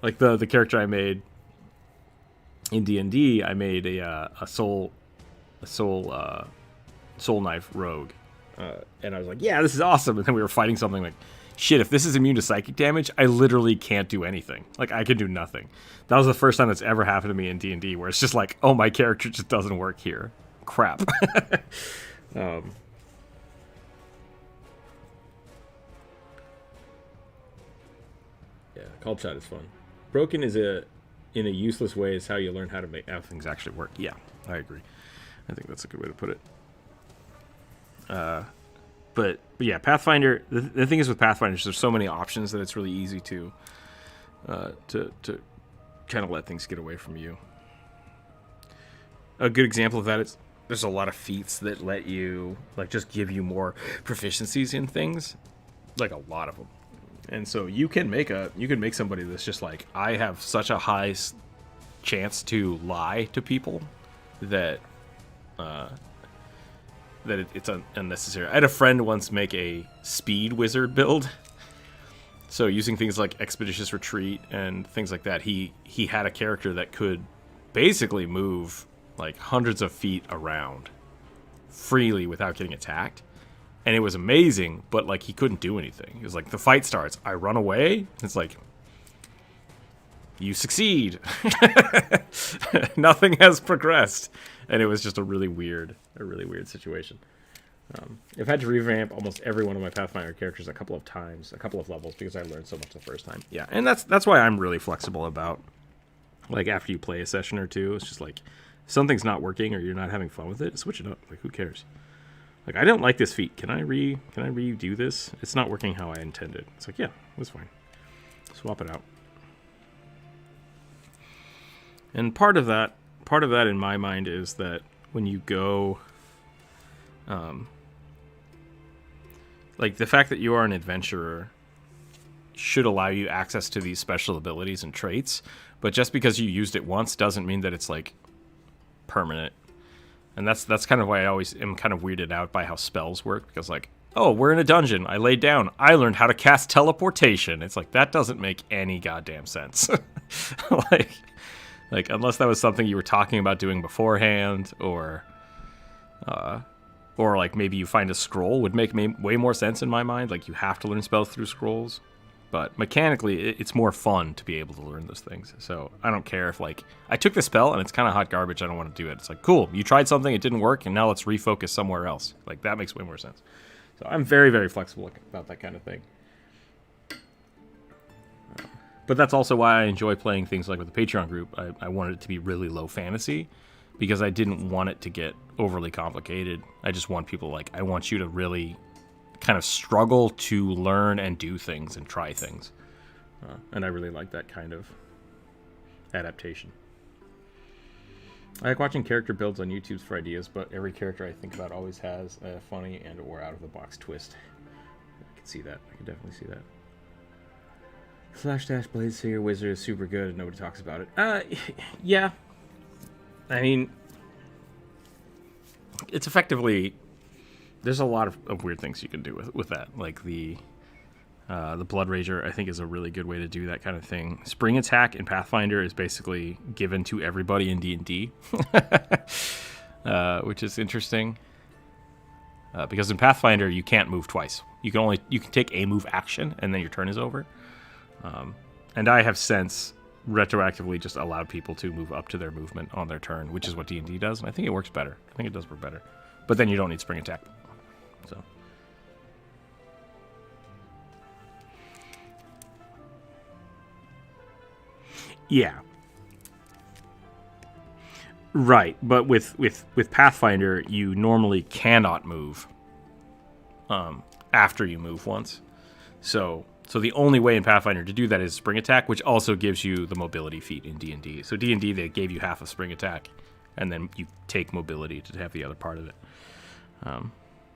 Like the character I made in D&D, I made a soul knife rogue, and I was like, yeah, this is awesome. And then we were fighting something like, shit, if this is immune to psychic damage, I literally can't do anything. Like, I can do nothing. That was the first time that's ever happened to me in D&D, where it's just like, oh, my character just doesn't work here. Crap. Yeah, called shot is fun. Broken is in a useless way is how you learn how to make things actually work. Yeah, I agree. I think that's a good way to put it. But yeah, Pathfinder. The thing is with Pathfinder, there's so many options that it's really easy to kind of let things get away from you. A good example of that is there's a lot of feats that let you, like, just give you more proficiencies in things, like a lot of them. And so you can make somebody that's just like, I have such a high chance to lie to people that it's unnecessary. I had a friend once make a speed wizard build. So using things like expeditious retreat and things like that, he had a character that could basically move like hundreds of feet around freely without getting attacked. And it was amazing, but like he couldn't do anything. It was like the fight starts, I run away. It's like, you succeed. Nothing has progressed. And it was just a really weird situation. I've had to revamp almost every one of my Pathfinder characters a couple of times, a couple of levels, because I learned so much the first time. Yeah, and that's why I'm really flexible about, like, after you play a session or two, it's just like, if something's not working or you're not having fun with it, switch it up. Like, who cares? Like, I don't like this feat. Can I redo this? It's not working how I intended. It's like, yeah, that's fine. Swap it out. And part of that in my mind is that when you go, like, the fact that you are an adventurer should allow you access to these special abilities and traits, but just because you used it once doesn't mean that it's, like, permanent. And that's kind of why I always am kind of weirded out by how spells work, because, like, oh, we're in a dungeon, I laid down, I learned how to cast teleportation. It's like, that doesn't make any goddamn sense. like unless that was something you were talking about doing beforehand, or or like maybe you find a scroll would make way more sense in my mind. Like you have to learn spells through scrolls, but mechanically it's more fun to be able to learn those things. So I don't care if like I took the spell and it's kind of hot garbage, I don't want to do it. It's like, cool, you tried something, it didn't work, and now let's refocus somewhere else. Like that makes way more sense. So I'm very, very flexible about that kind of thing. But that's also why I enjoy playing things like with the Patreon group. I wanted it to be really low fantasy because I didn't want it to get overly complicated. I just want people like, I want you to really kind of struggle to learn and do things and try things. And I really like that kind of adaptation. I like watching character builds on YouTube for ideas, but every character I think about always has a funny and or out-of-the-box twist. I can see that. I can definitely see that. Flash Dash Blade Seer Wizard is super good and nobody talks about it. Yeah. I mean, it's effectively... There's a lot of weird things you can do with that. Like the Blood Rager, I think, is a really good way to do that kind of thing. Spring Attack in Pathfinder is basically given to everybody in D&D, which is interesting. Because in Pathfinder, you can't move twice. You can take a move action, and then your turn is over. And I have since retroactively just allowed people to move up to their movement on their turn, which is what D&D does, and I think it works better. I think it does work better. But then you don't need Spring Attack. So... Yeah. Right, but with Pathfinder, you normally cannot move after you move once. So the only way in Pathfinder to do that is Spring Attack, which also gives you the mobility feat in D&D. So D&D, they gave you half of Spring Attack, and then you take mobility to have the other part of it.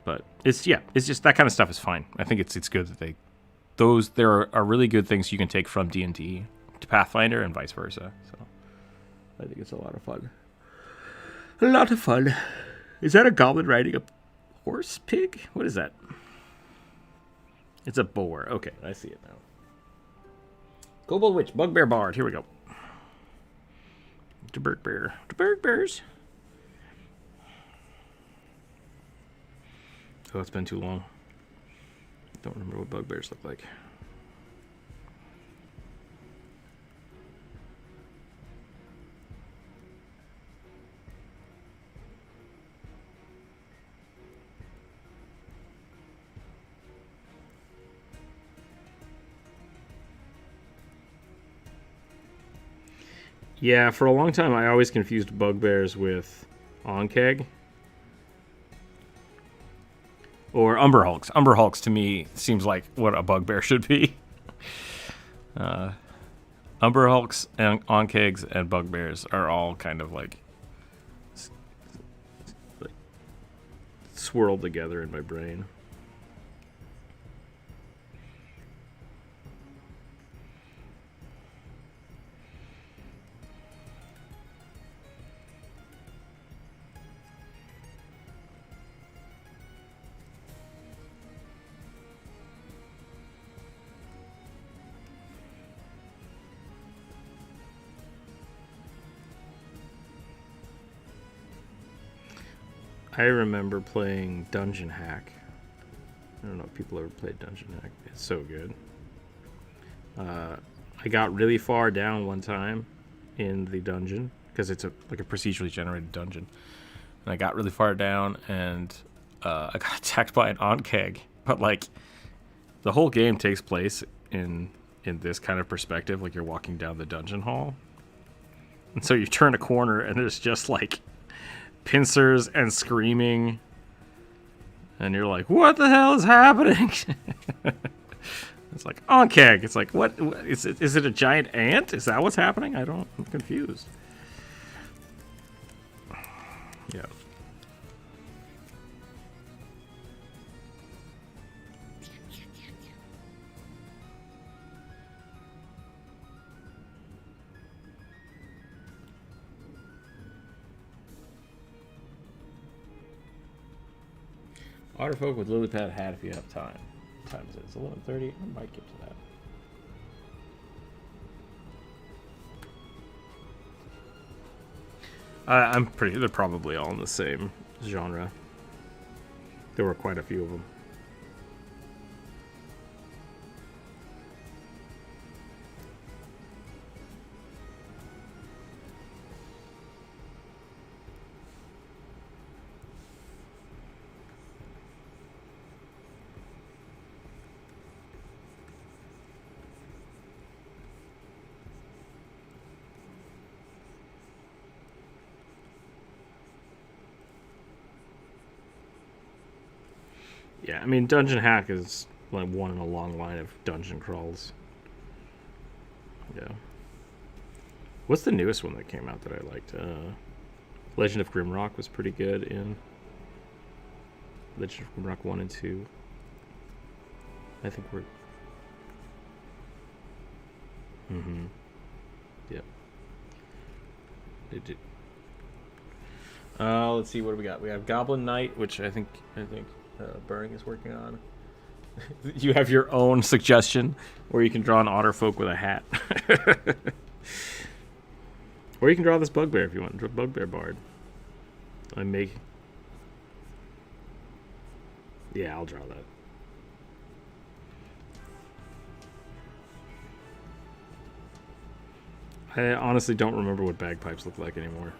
But it's just that kind of stuff is fine. I think it's good that there are really good things you can take from D&D to Pathfinder and vice versa. So I think it's a lot of fun. A lot of fun. Is that a goblin riding a horse pig? What is that? It's a boar. Okay, I see it now. Kobold Witch, Bugbear Bard. Here we go. The Bugbear. The Bugbears. Oh, it's been too long. Don't remember what bugbears look like. Yeah, for a long time I always confused bugbears with Onkeg. Or Umber Hulks. Umber Hulks to me seems like what a bugbear should be. Umber Hulks and Onkegs and bugbears are all kind of like swirled together in my brain. I remember playing Dungeon Hack. I don't know if people ever played Dungeon Hack. It's so good. I got really far down one time in the dungeon because it's like a procedurally generated dungeon. And I got really far down and I got attacked by an Onkeg. But like the whole game takes place in this kind of perspective, like you're walking down the dungeon hall. And so you turn a corner and there's just like pincers and screaming, and you're like, what the hell is happening? It's like Onkeg. It's like, what is it a giant ant? Is that what's happening? I'm confused. Yeah. Otterfolk with Lilypad hat if you have time. What time is it? It's 11:30. I might get to that. I'm pretty. They're probably all in the same genre. There were quite a few of them. Yeah, I mean, Dungeon Hack is like one in a long line of dungeon crawls. Yeah. What's the newest one that came out that I liked? Legend of Grimrock was pretty good in Legend of Grimrock 1 and 2. I think we're... Mm-hmm. Yep. Let's see, what do we got? We have Goblin Knight, which I think Burning is working on. You have your own suggestion, or you can draw an otter folk with a hat. Or you can draw this bugbear if you want. Draw bugbear bard. Yeah, I'll draw that. I honestly don't remember what bagpipes look like anymore.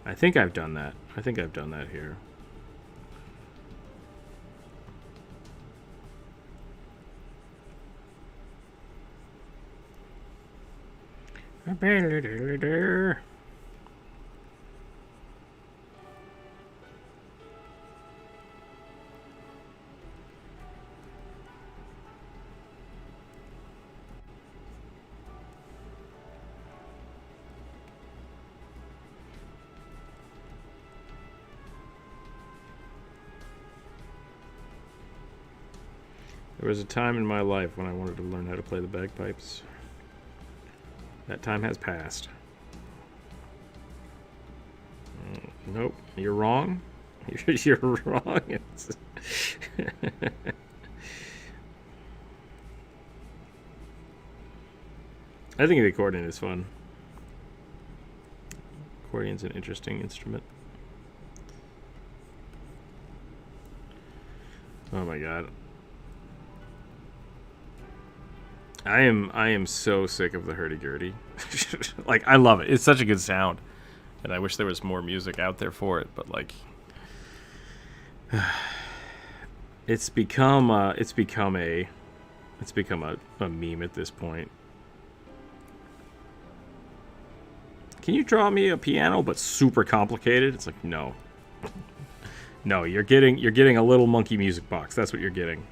I think I've done that. I think I've done that here. There was a time in my life when I wanted to learn how to play the bagpipes. That time has passed. Nope, you're wrong. You're wrong. I think the accordion is fun. Accordion's an interesting instrument. Oh my god. I am so sick of the hurdy-gurdy. Like, I love it. It's such a good sound. And I wish there was more music out there for it, but like it's become a meme at this point. Can you draw me a piano but super complicated? It's like, no. No, you're getting a little monkey music box. That's what you're getting.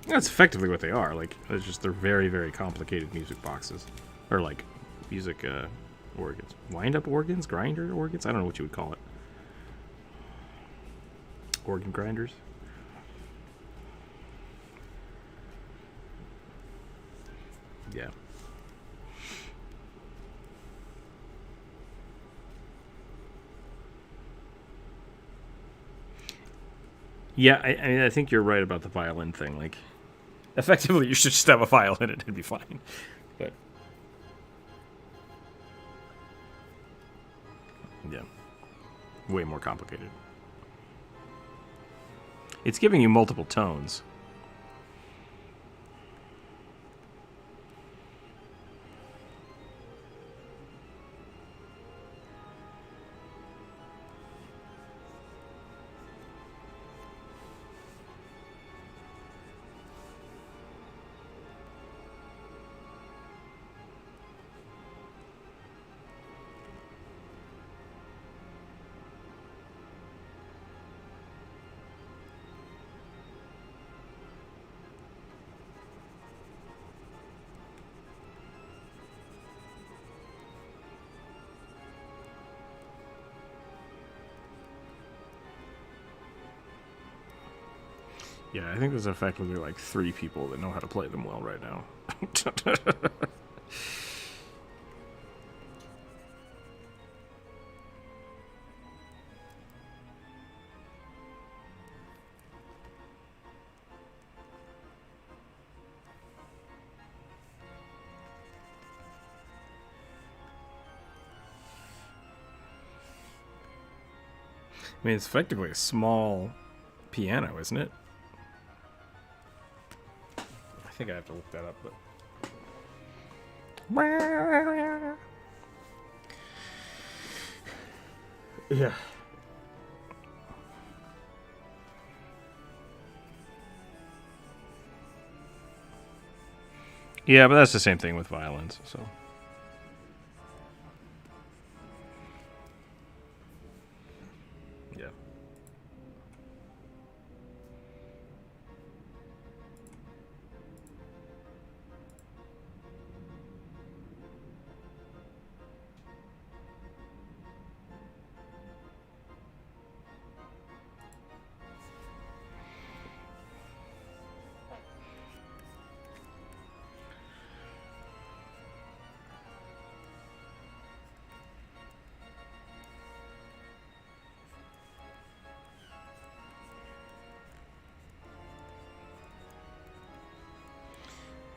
That's effectively what they are. Like, it's just they're very, very complicated music boxes, or like music organs, wind-up organs, grinder organs. I don't know what you would call it. Organ grinders. Yeah. Yeah, I think you're right about the violin thing. Like, effectively, you should just have a violin and it'd be fine. But yeah, way more complicated. It's giving you multiple tones. Yeah, I think there's effectively like 3 people that know how to play them well right now. I mean, it's effectively a small piano, isn't it? I think I have to look that up, but... Yeah. Yeah, but that's the same thing with violins, so... Yeah.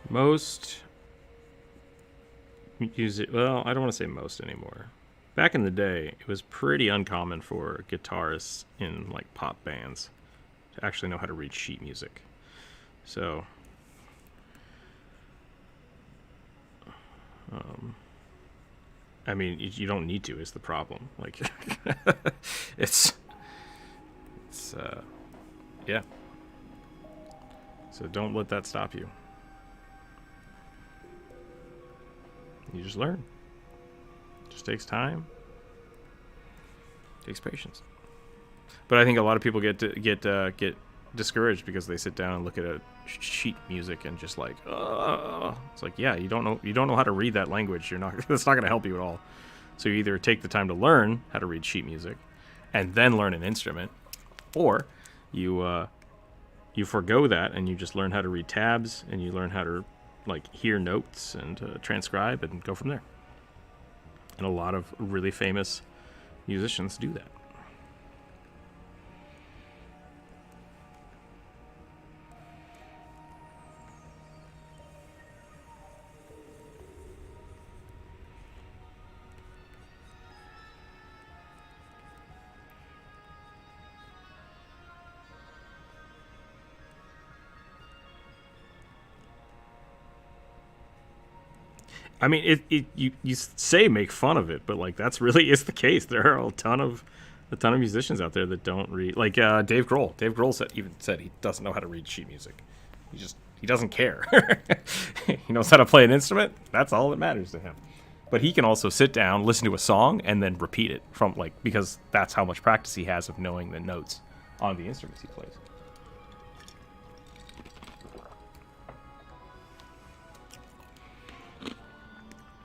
Most music, well, I don't want to say most anymore. Back in the day, it was pretty uncommon for guitarists in like pop bands to actually know how to read sheet music. So, I mean, you don't need to. Is the problem? Like, it's, yeah. So don't let that stop you. You just learn. It just takes time. It takes patience. But I think a lot of people get discouraged because they sit down and look at a sheet music and just like, it's like, yeah, you don't know how to read that language. You're not. That's not going to help you at all. So you either take the time to learn how to read sheet music, and then learn an instrument, or you forgo that and you just learn how to read tabs and you learn how to like hear notes and transcribe and go from there. And a lot of really famous musicians do that. I mean, you say make fun of it, but like that's really is the case. There are a ton of musicians out there that don't read. Like Dave Grohl. Dave Grohl said he doesn't know how to read sheet music. He doesn't care. He knows how to play an instrument. That's all that matters to him. But he can also sit down, listen to a song, and then repeat it because that's how much practice he has of knowing the notes on the instruments he plays.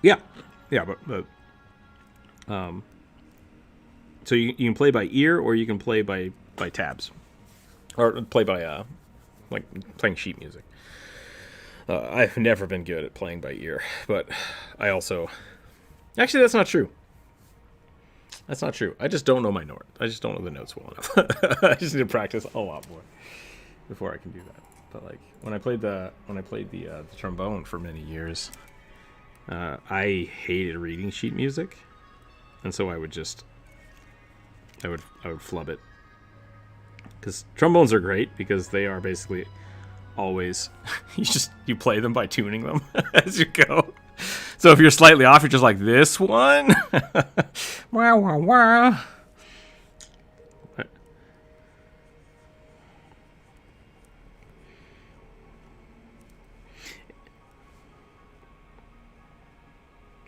Yeah, but so you can play by ear or you can play by tabs, or play by like playing sheet music. I've never been good at playing by ear, but I also actually that's not true. That's not true. I just don't know my note. I just don't know the notes well enough. I just need to practice a lot more before I can do that. But like when I played the trombone for many years. I hated reading sheet music, and so I would flub it. Because trombones are great because they are basically always you play them by tuning them as you go. So if you're slightly off, you're just like this one. Wah, wah, wah.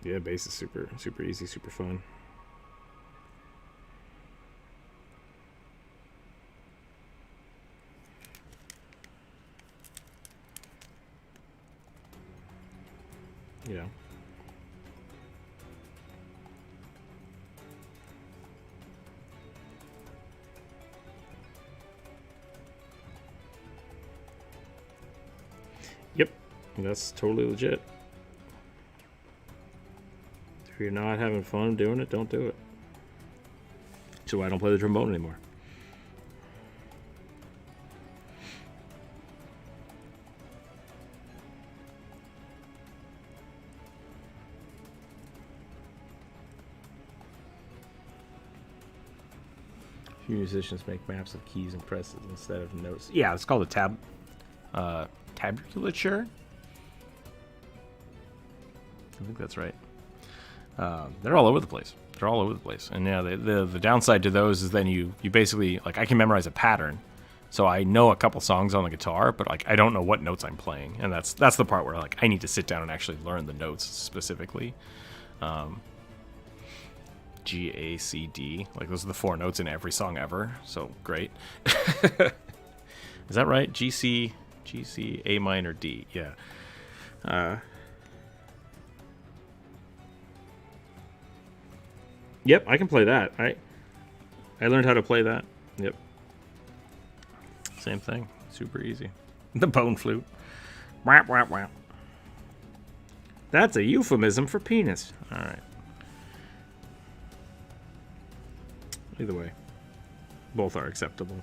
Yeah, bass is super easy, super fun. Yeah. Yep, that's totally legit. If you're not having fun doing it, don't do it. So I don't play the trombone anymore. Few musicians make maps of keys and presses instead of notes. Yeah, it's called a tabulature. I think that's right. They're all over the place. They're all over the place. And yeah, the downside to those is then you basically, like, I can memorize a pattern. So I know a couple songs on the guitar, but like I don't know what notes I'm playing. And that's the part where like I need to sit down and actually learn the notes specifically. G, A, C, D. Like those are the 4 notes in every song ever. So great. Is that right? G, C, A minor, D. Yeah. Yep, I can play that. I learned how to play that. Yep. Same thing. Super easy. The bone flute. Wah, wah, wah. That's a euphemism for penis. All right. Either way, both are acceptable.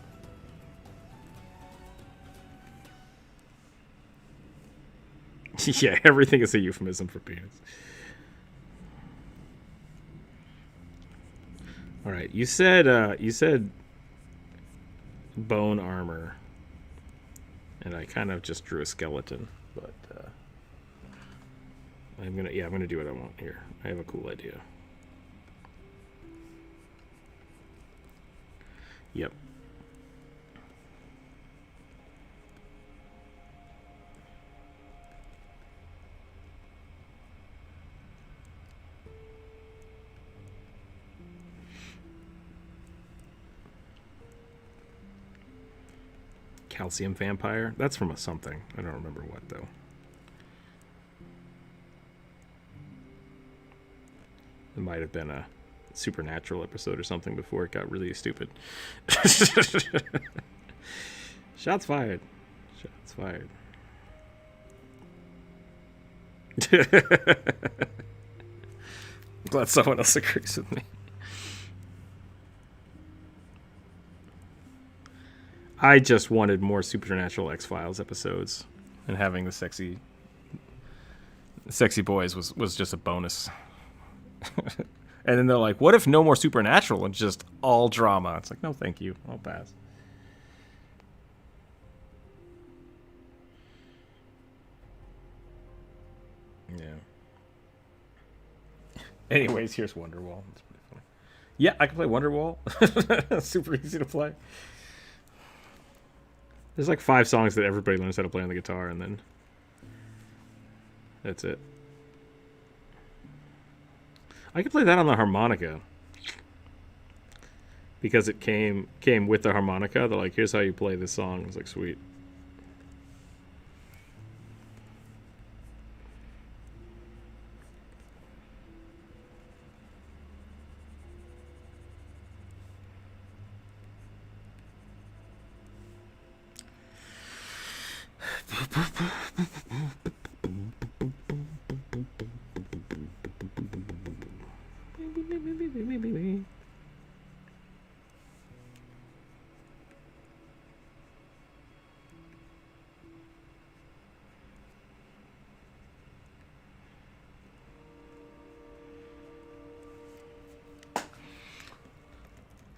Yeah, everything is a euphemism for penis. All right, you said bone armor, and I kind of just drew a skeleton, but I'm gonna do what I want here. I have a cool idea. Yep. Calcium vampire? That's from a something. I don't remember what, though. It might have been a Supernatural episode or something before it got really stupid. Shots fired. Shots fired. Glad someone else agrees with me. I just wanted more Supernatural X-Files episodes, and having the sexy boys was just a bonus. And then they're like, what if no more Supernatural and just all drama? It's like, no, thank you. I'll pass. Yeah. Anyways, here's Wonderwall. That's pretty funny. Yeah, I can play Wonderwall. Super easy to play. There's like 5 songs that everybody learns how to play on the guitar, and then that's it. I could play that on the harmonica because it came with the harmonica. They're like, here's how you play this song. I was like, sweet.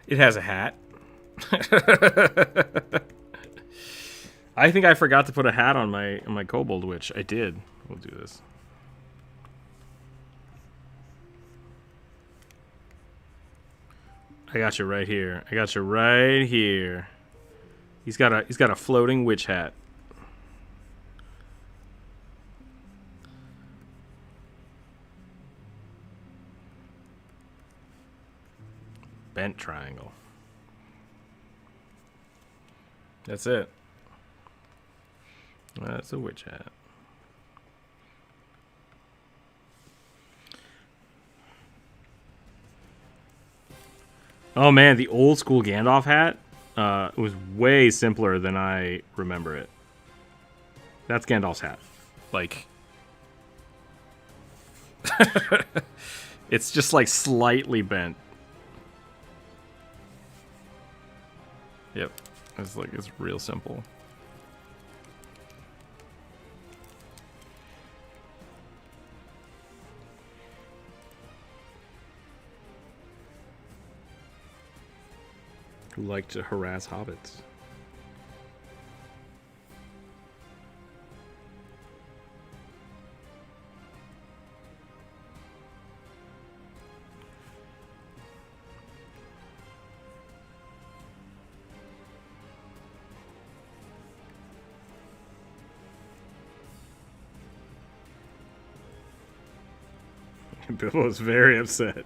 It has a hat. I think I forgot to put a hat on my Kobold Witch. I did. We'll do this. I got you right here. I got you right here. He's got a floating witch hat. Bent triangle. That's it. That's a witch hat. Oh man, the old school Gandalf hat was way simpler than I remember it. That's Gandalf's hat. Like, it's just like slightly bent. Yep, it's real simple. who like to harass hobbits. Bill was very upset.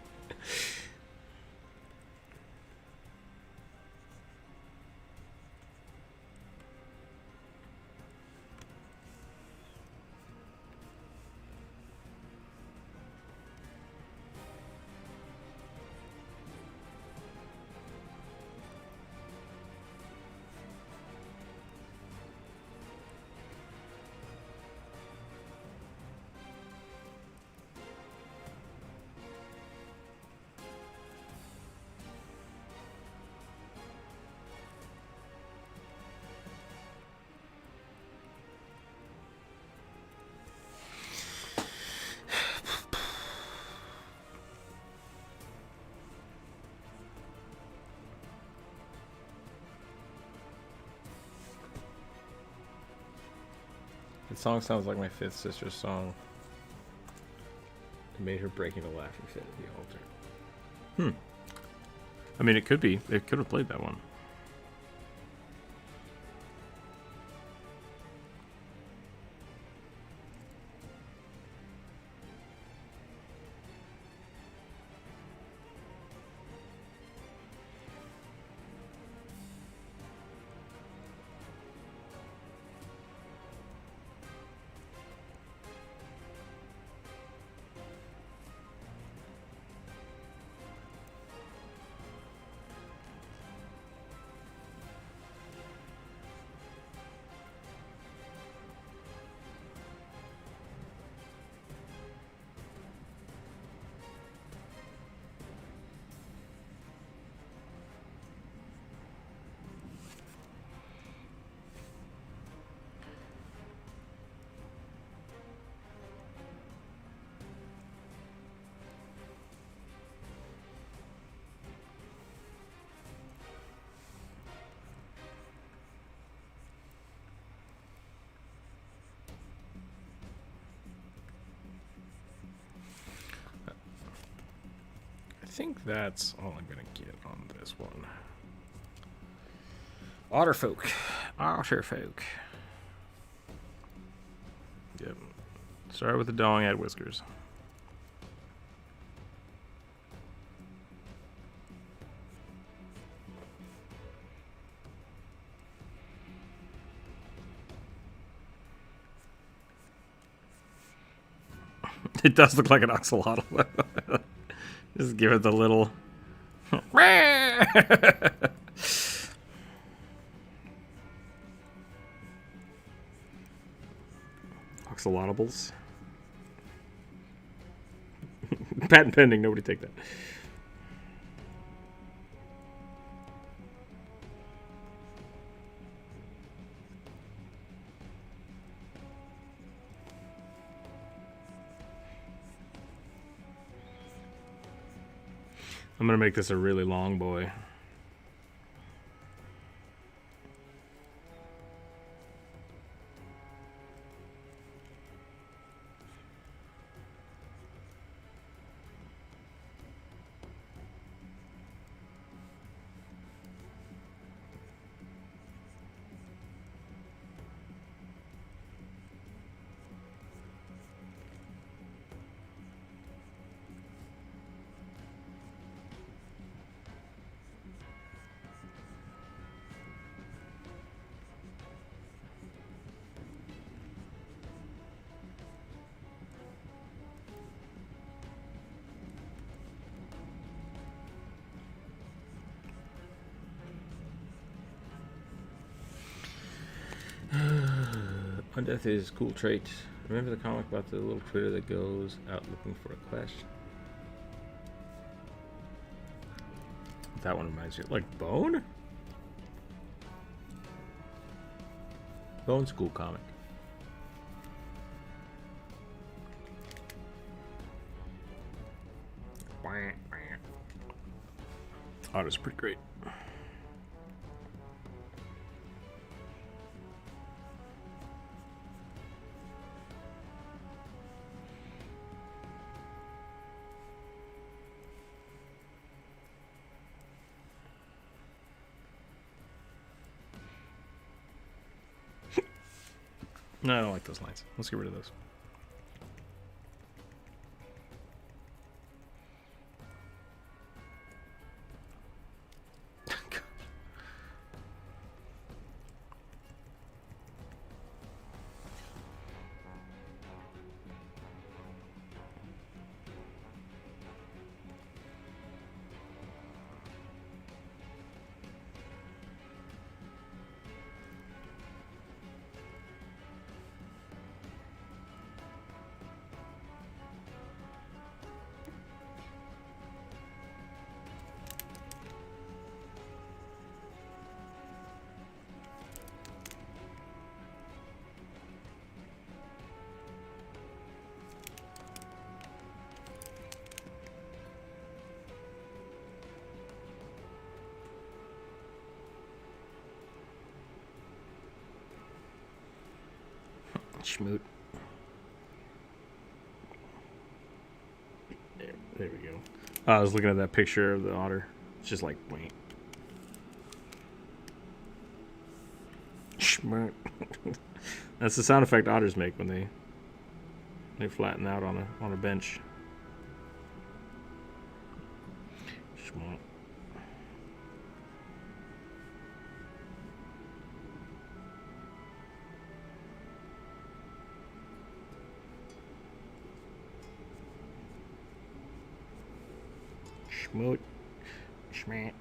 The song sounds like my fifth sister's song. It made her break into laughing fit at the altar. I mean, it could be. It could have played that one. I think that's all I'm gonna get on this one. Otterfolk. Otterfolk. Yep. Start with the dog, add whiskers. It does look like an axolotl. Just give it the little. Axolotlables. Patent pending. Nobody take that. I'm gonna make this a really long boy. Undeath is a cool trait. Remember the comic about the little critter that goes out looking for a question? That one reminds you. Like Bone? Bone's a cool comic. Oh, that's pretty great. No, I don't like those lines. Let's get rid of those. Schmoot. There we go. I was looking at that picture of the otter. It's just like, wait. Schmoot. That's the sound effect otters make when they flatten out on a bench. Schmoot. Schmoot. Schmoot.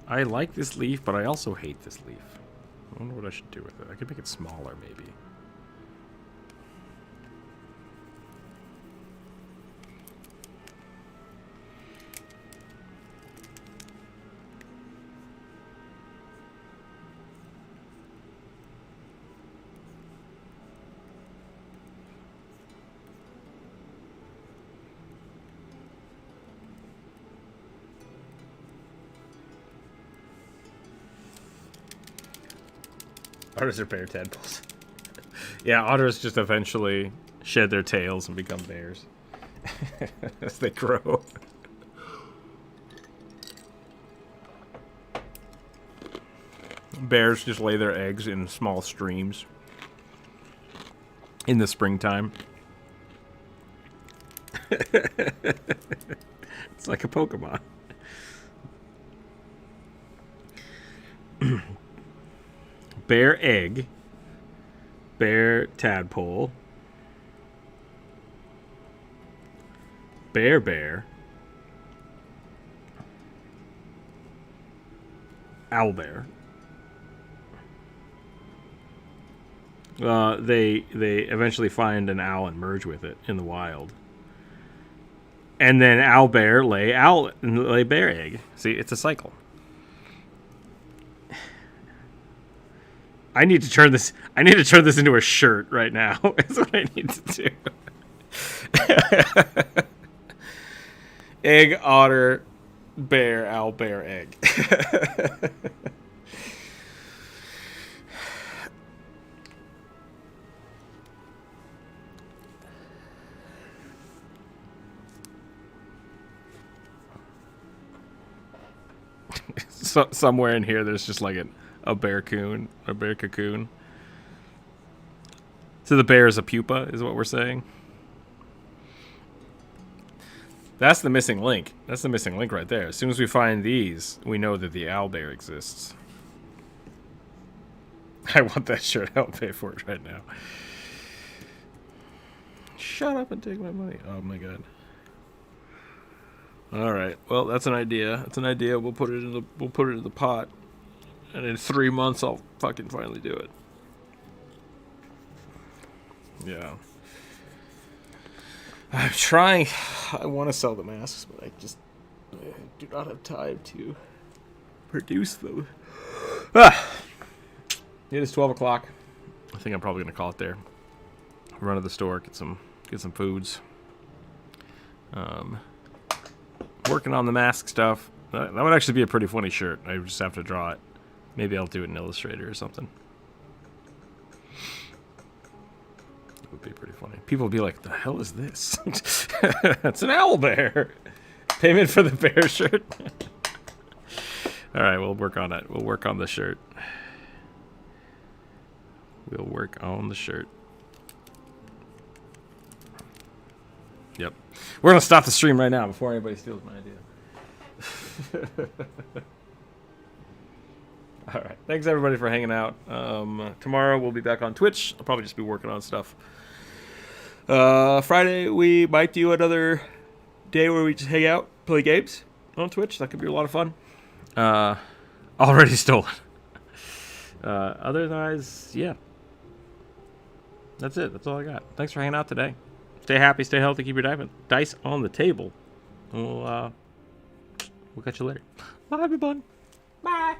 I like this leaf, but I also hate this leaf. I wonder what I should do with it. I could make it smaller, maybe. Otters are bear tadpoles. Yeah, otters just eventually shed their tails and become bears as they grow. Bears just lay their eggs in small streams in the springtime. It's like a Pokemon. Bear egg, bear tadpole, bear, owl bear. They eventually find an owl and merge with it in the wild, and then owl bear lay bear egg. See, it's a cycle. I need to turn this into a shirt right now. That's what I need to do. Egg, otter, bear, owl, bear, egg. So, somewhere in here, there's just like a bear cocoon. So the bear is a pupa, is what we're saying. That's the missing link. That's the missing link right there. As soon as we find these, we know that the owl bear exists. I want that shirt. I'll pay for it right now. Shut up and take my money. Oh my god. All right. Well, that's an idea. That's an idea. We'll put it in the pot. And in 3 months, I'll fucking finally do it. Yeah. I'm trying. I want to sell the masks, but I just do not have time to produce them. It is 12 o'clock. I think I'm probably going to call it there. Run to the store, get some foods. Working on the mask stuff. That would actually be a pretty funny shirt. I just have to draw it. Maybe I'll do it in Illustrator or something. It would be pretty funny. People would be like, the hell is this? It's an owl bear. Payment for the bear shirt. All right, we'll work on it. We'll work on the shirt. We'll work on the shirt. Yep. We're going to stop the stream right now before anybody steals my idea. All right. Thanks, everybody, for hanging out. Tomorrow, we'll be back on Twitch. I'll probably just be working on stuff. Friday, we might do another day where we just hang out, play games on Twitch. That could be a lot of fun. Already stolen. Otherwise, yeah. That's it. That's all I got. Thanks for hanging out today. Stay happy, stay healthy, keep your dice on the table. We'll catch you later. Bye, everyone. Bye.